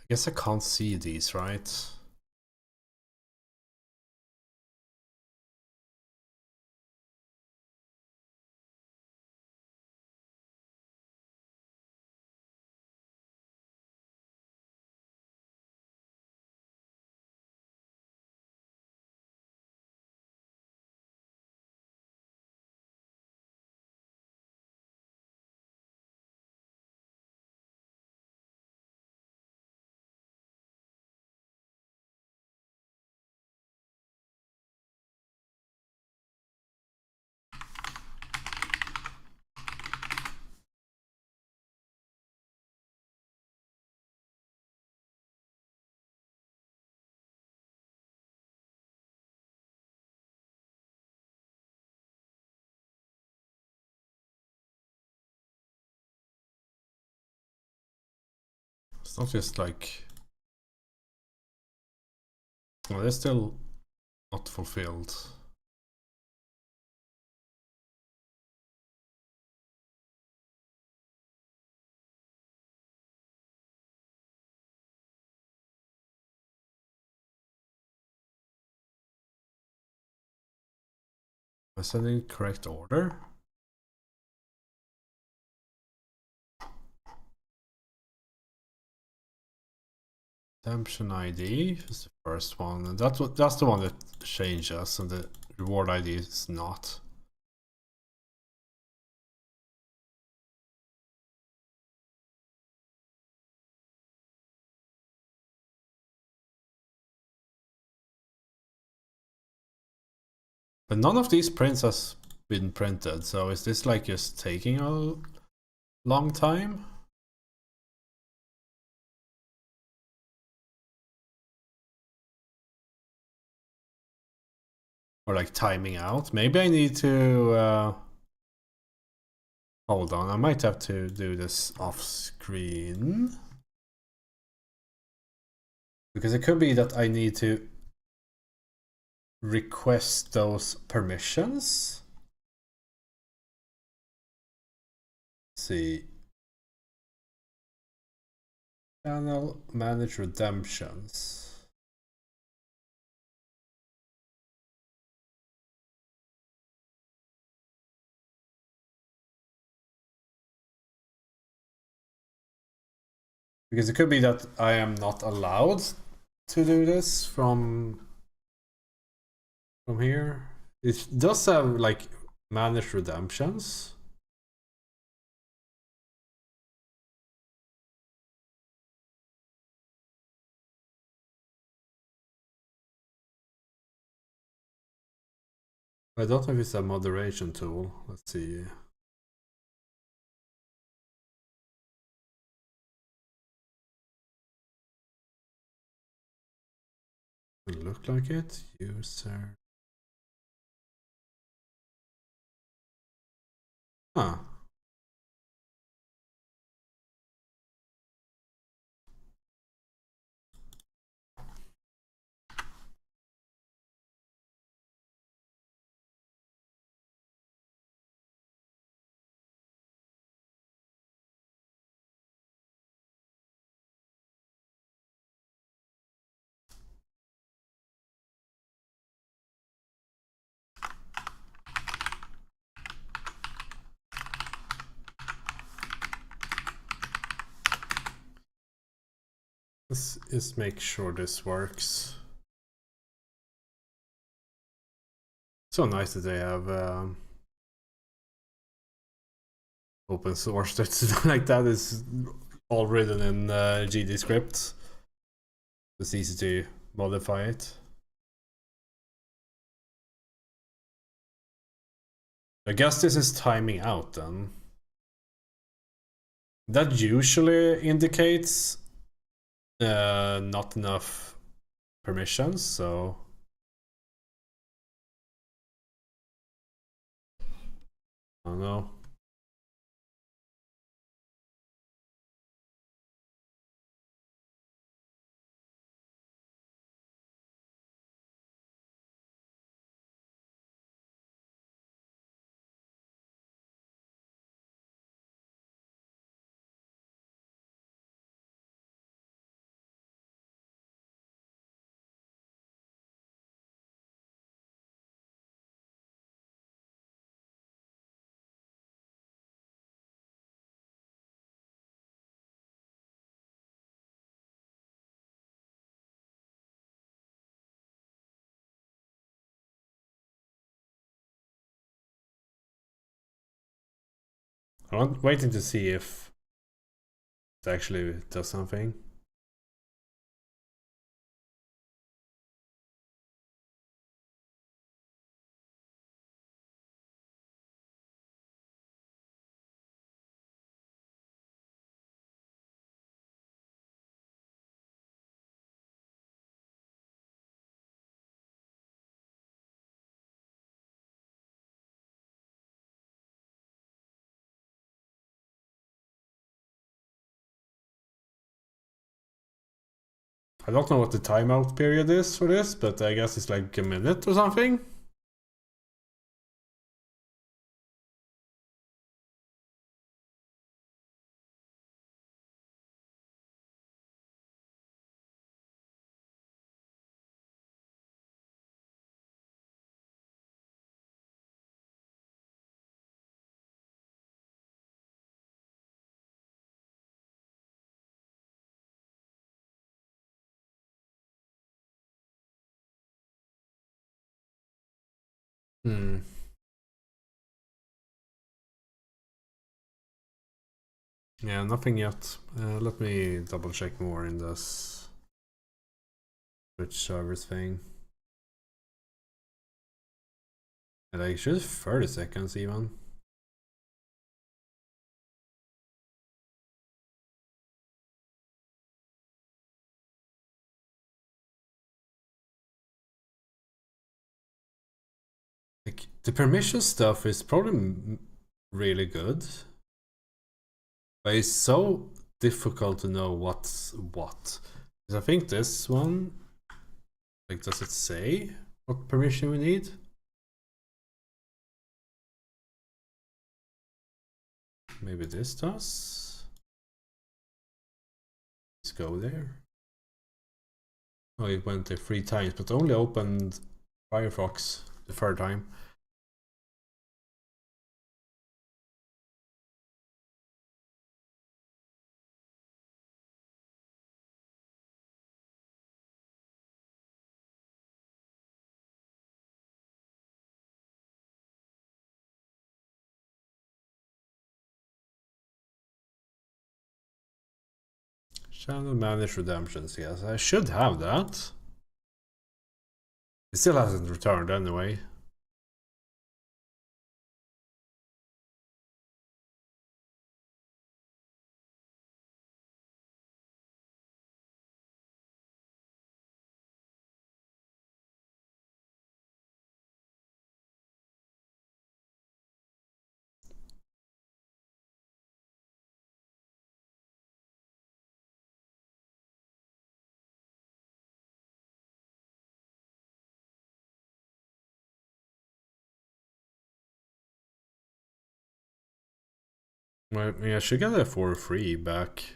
I guess I can't see these, right? It's not just like... Well, they're still not fulfilled. Am I sending correct order? Redemption ID is the first one, and that's the one that changes, and the reward ID is not. But none of these prints has been printed, so is this like just taking a long time? Or like timing out? Maybe I need to... hold on, I might have to do this off screen. Because it could be that I need to request those permissions. Let's see. Channel manage redemptions. Because it could be that I am not allowed to do this from here. It does have like manage redemptions. I don't know if it's a moderation tool. Let's see. It look like it. User. Huh. Let's just make sure this works. So nice that they have open source that's like that. Is all written in GD script. It's easy to modify it. I guess this is timing out then. That usually indicates not enough permissions, so I don't know. I'm waiting to see if it actually does something. I don't know what the timeout period is for this, but I guess it's like a minute or something. Hmm. Yeah, nothing yet. Let me double check more in this Twitch servers thing. And like, should 30 seconds even. Like, the permission stuff is probably really good, but it's so difficult to know what's what. Because I think this one, like, does it say what permission we need? Maybe this does. Let's go there. Oh, it went there 3 times, but only opened Firefox the 3rd time. Channel manage redemptions, yes, I should have that. It still hasn't returned anyway. Well, I should get it for free back.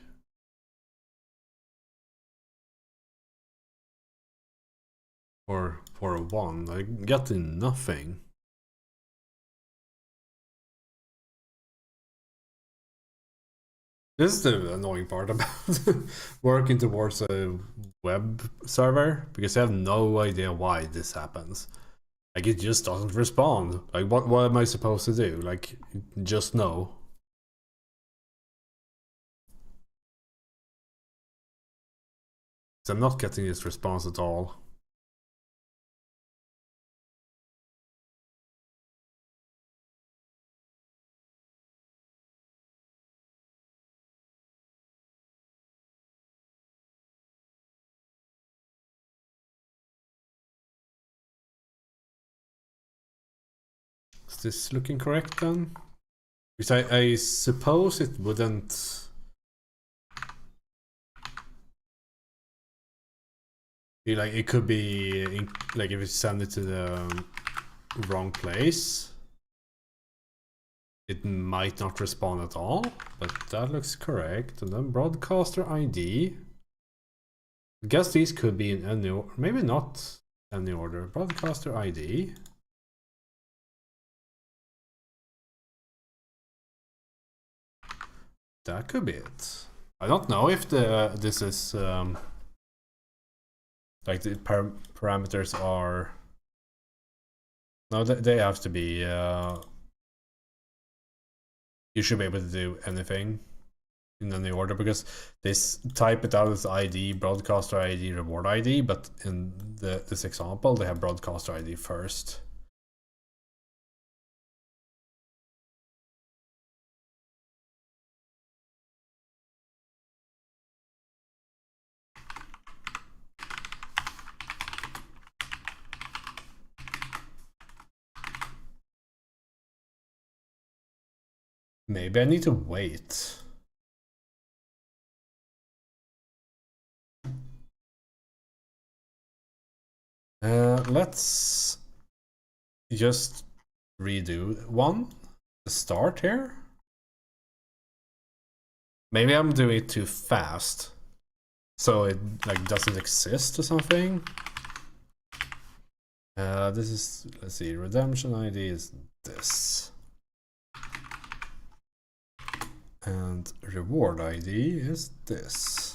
Or for 1, I got nothing. This is the annoying part about working towards a web server, because I have no idea why this happens. Like, it just doesn't respond. Like, what am I supposed to do? Like, just no. So I'm not getting this response at all. Is this looking correct then? Because I suppose it wouldn't. Like, it could be like if you send it to the wrong place, it might not respond at all, but that looks correct. And then broadcaster ID. I guess these could be in any order, maybe not any order. Broadcaster ID. That could be it. I don't know if this is like the parameters are. No, they have to be. You should be able to do anything in any order, because they type it out as ID, broadcaster ID, reward ID, but in this example they have broadcaster ID first. Maybe I need to wait. Let's just redo one. The start here. Maybe I'm doing it too fast, so it like doesn't exist or something. This is, let's see, redemption ID is this. And reward ID is this.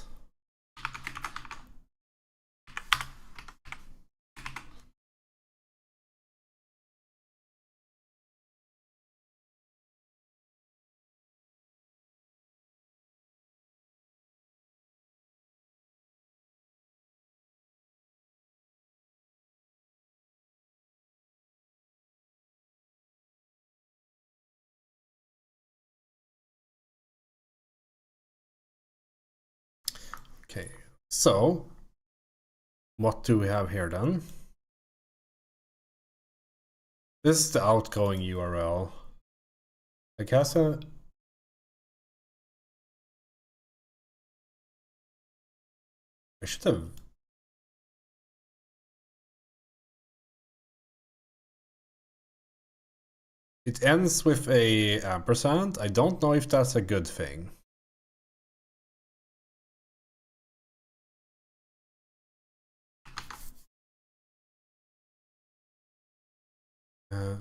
Okay, so what do we have here then? This is the outgoing URL. I guess I should have. It ends with a ampersand. I don't know if that's a good thing.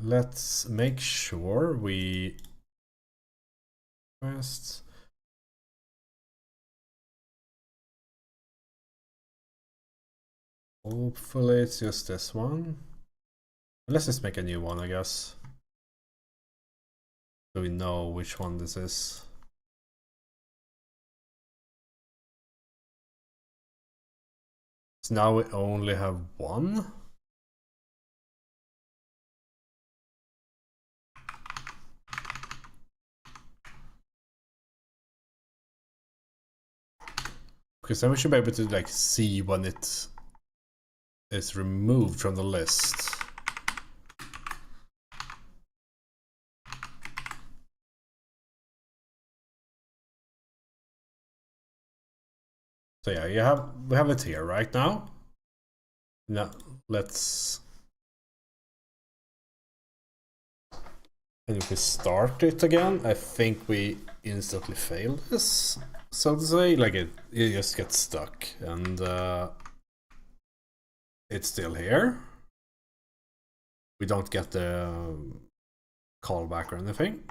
Let's make sure we first. Hopefully it's just this one. Let's just make a new one, I guess. So we know which one this is. So now we only have one. Because then we should be able to like see when it is removed from the list. So yeah, we have it here right now. Now let's, and if we start it again, I think we instantly fail this, so to say. Like it just gets stuck, and it's still here. We don't get the callback or anything.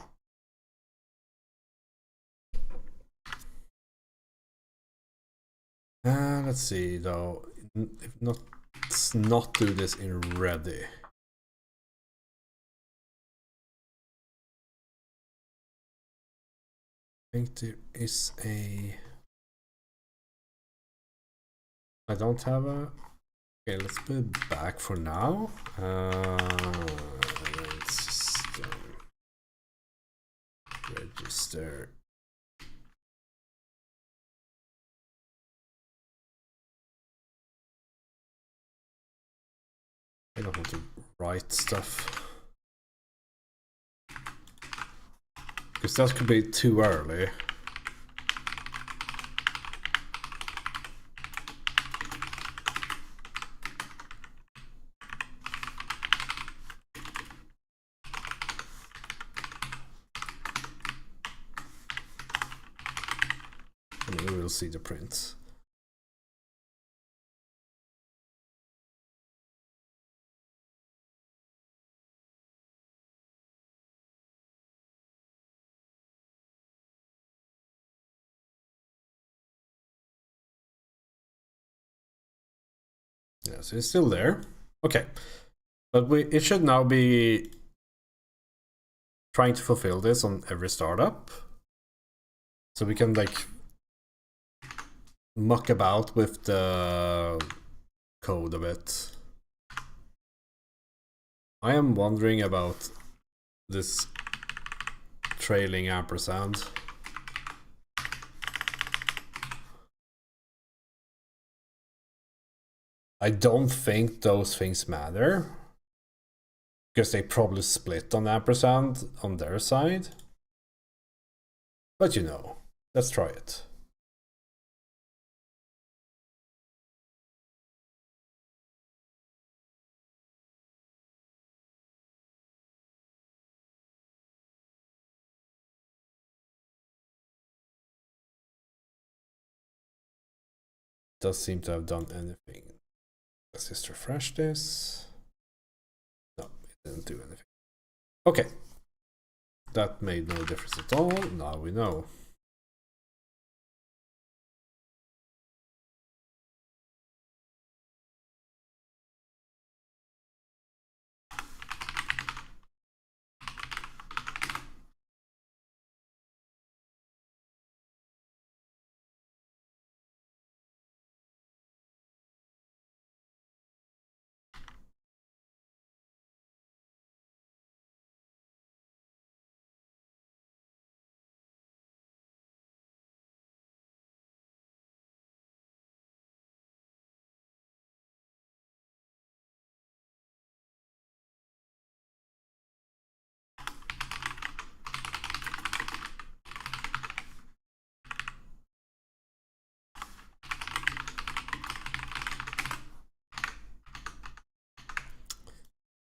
Let's see though, if not, let's not do this in ready. I think there is a, I don't have a, okay, let's put it back for now. System register. I don't want to write stuff, because that could be too early. And we will see the prints. Yeah, so it's still there. Okay, but it should now be trying to fulfill this on every startup, so we can like muck about with the code a bit. I am wondering about this trailing ampersand. I don't think those things matter, because they probably split on ampersand on their side. But you know, let's try it. does seem to have done anything. Let's just refresh this. No, it didn't do anything. Okay. That made no difference at all. Now we know.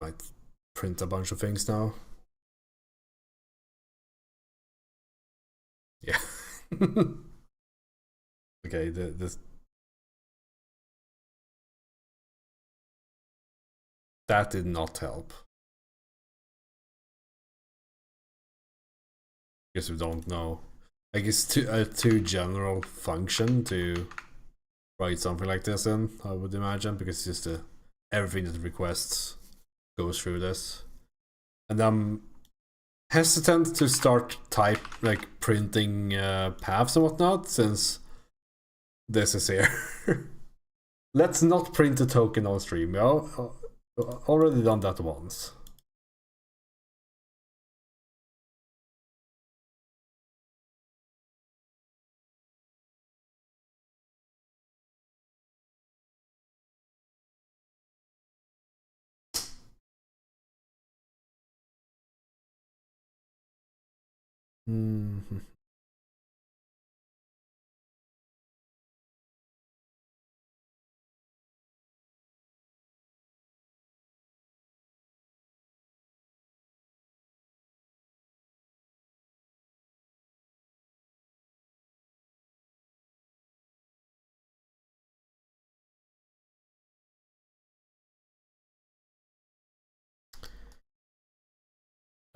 Might print a bunch of things now. Yeah. Okay, this that did not help. Because we don't know. I guess too general function to write something like this in, I would imagine, because it's just everything that requests goes through this. And I'm hesitant to start printing paths and whatnot, since this is here. Let's not print a token on stream. We already done that once. Mm-hmm.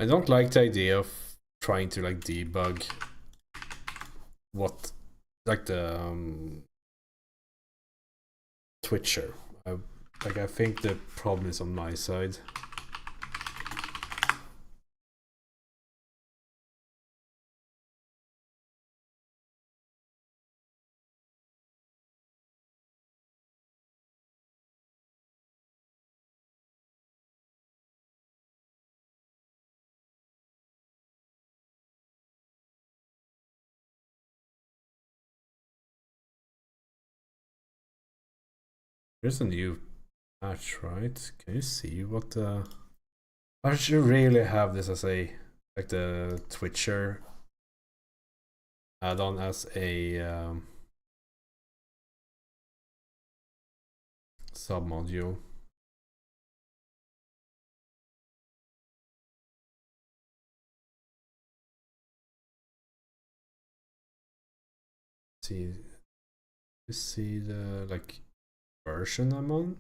I don't like the idea of trying to debug what the Twitcher. I think the problem is on my side. There's a new patch, right? Can you see what the... I should really have this as a the Twitcher add-on as a sub-module. See the version I'm on?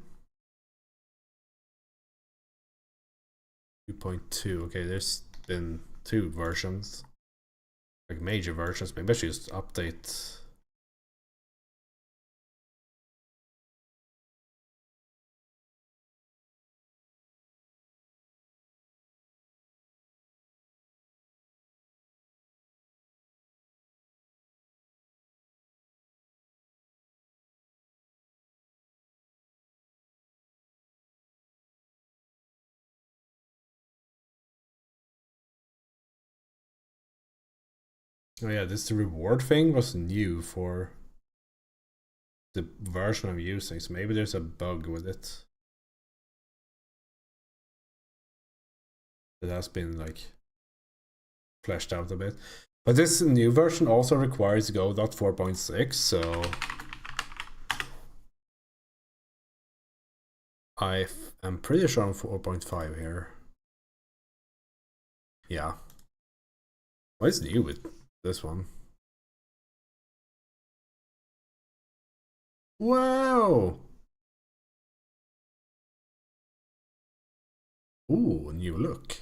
2.2. Okay, there's been 2 versions, major versions. Maybe I should just update. Oh yeah, this reward thing was new for the version I'm using, so maybe there's a bug with it. It has been fleshed out a bit. But this new version also requires Godot 4.6, so I'm pretty sure I'm 4.5 here. Yeah. What is new with this one? Wow! Ooh, new look.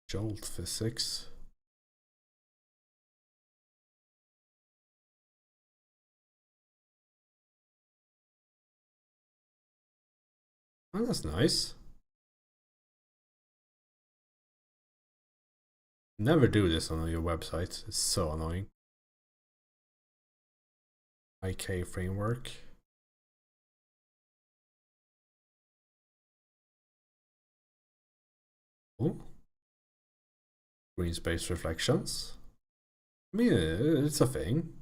Jolt physics. Oh, that's nice. Never do this on your website. It's so annoying. IK framework. Oh. Green space reflections. I mean, it's a thing.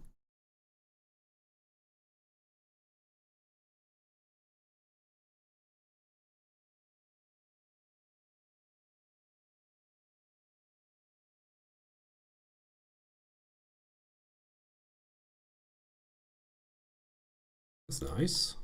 That's nice.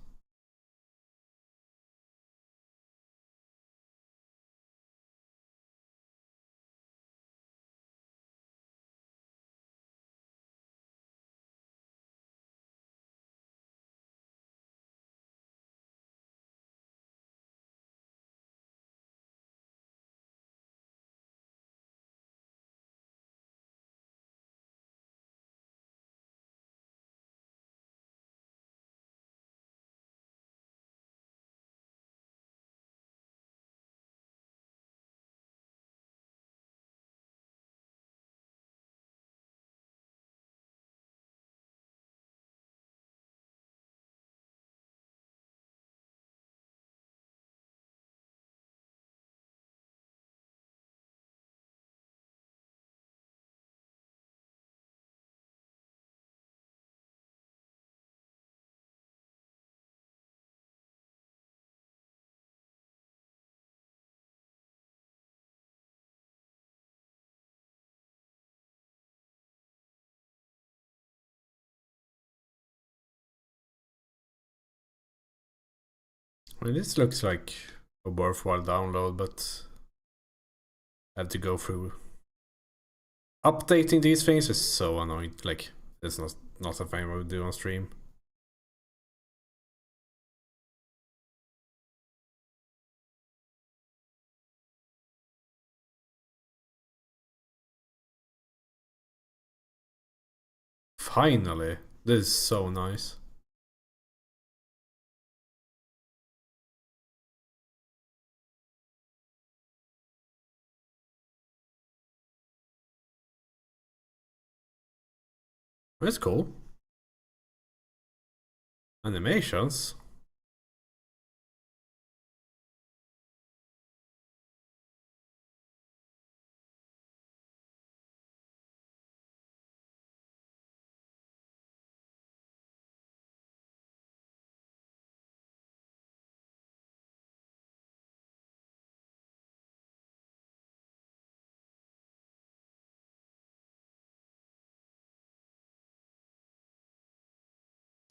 I mean, this looks like a worthwhile download, but I have to go through. Updating these things is so annoying. Like, it's not a thing I would do on stream. Finally, this is so nice. That's cool. Animations.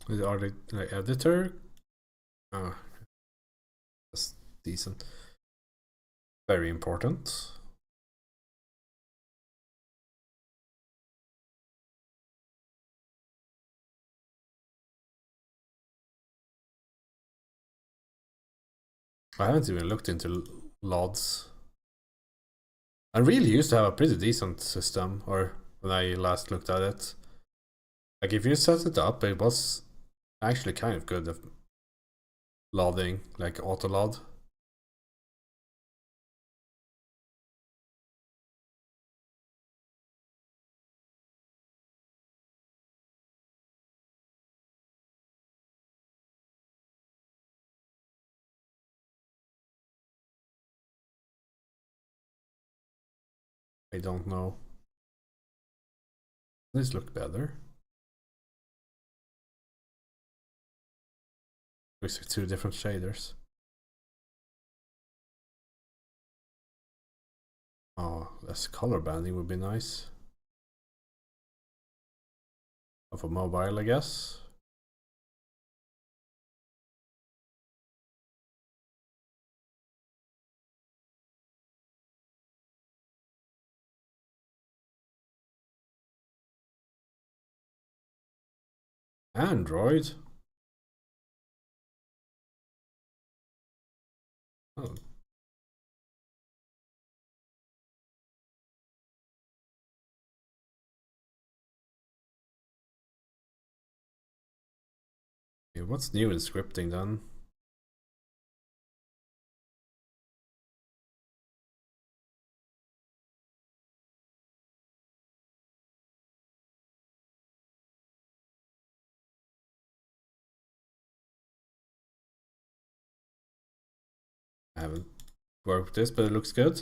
Are they like editor? Oh, that's decent. Very important. I haven't even looked into LODs. I really used to have a pretty decent system, or when I last looked at it. Like if you set it up, it was actually kind of good at loading, like auto load. I don't know. This look better. Looks like two different shaders. Oh, less color banding would be nice. For mobile, I guess. Android? Oh. Yeah, what's new in scripting then? I haven't worked with this, but it looks good.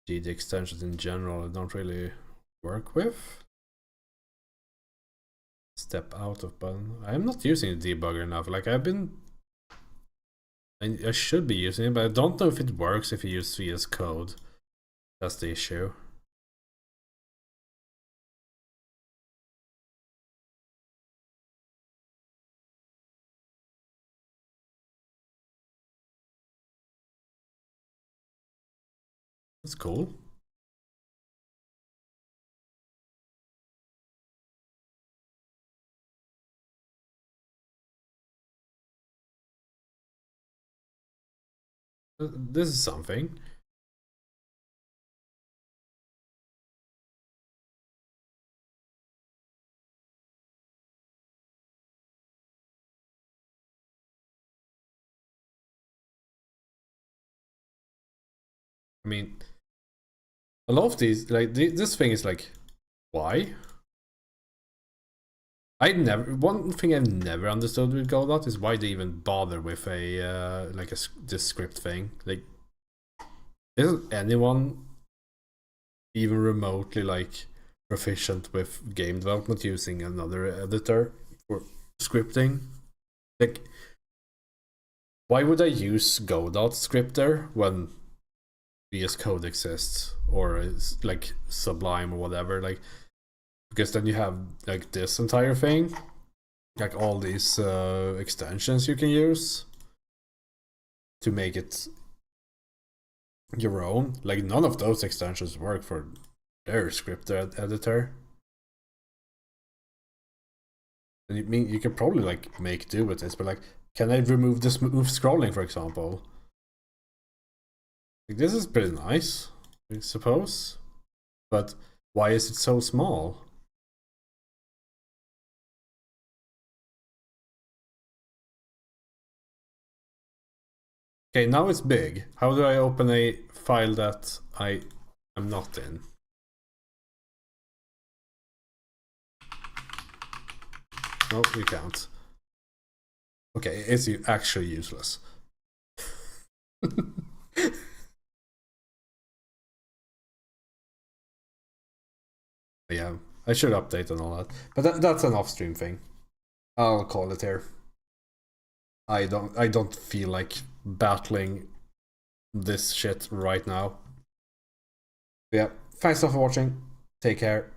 GD extensions in general I don't really work with. Step out of button. I'm not using the debugger enough. Like I've been, I should be using it, but I don't know if it works if you use VS Code. That's the issue. That's cool. This is something. I mean, a lot of these, like this thing is like, why? One thing I've never understood with Godot is why they even bother with a like this script thing. Like, isn't anyone even remotely like proficient with game development using another editor for scripting? Like, why would I use Godot scripter when VS Code exists or is like Sublime or whatever? Like, because then you have like this entire thing, like all these extensions you can use to make it your own. Like none of those extensions work for their script editor. And you mean you could probably like make do with this, but like, can I remove the smooth scrolling, for example? Like, this is pretty nice, I suppose, but why is it so small? Okay, now it's big. How do I open a file that I am not in? No, you can't. Okay, it's actually useless. Yeah, I should update and all that. But that's an off-stream thing. I'll call it here. I don't feel like battling this shit right now. But yeah, thanks for watching. Take care.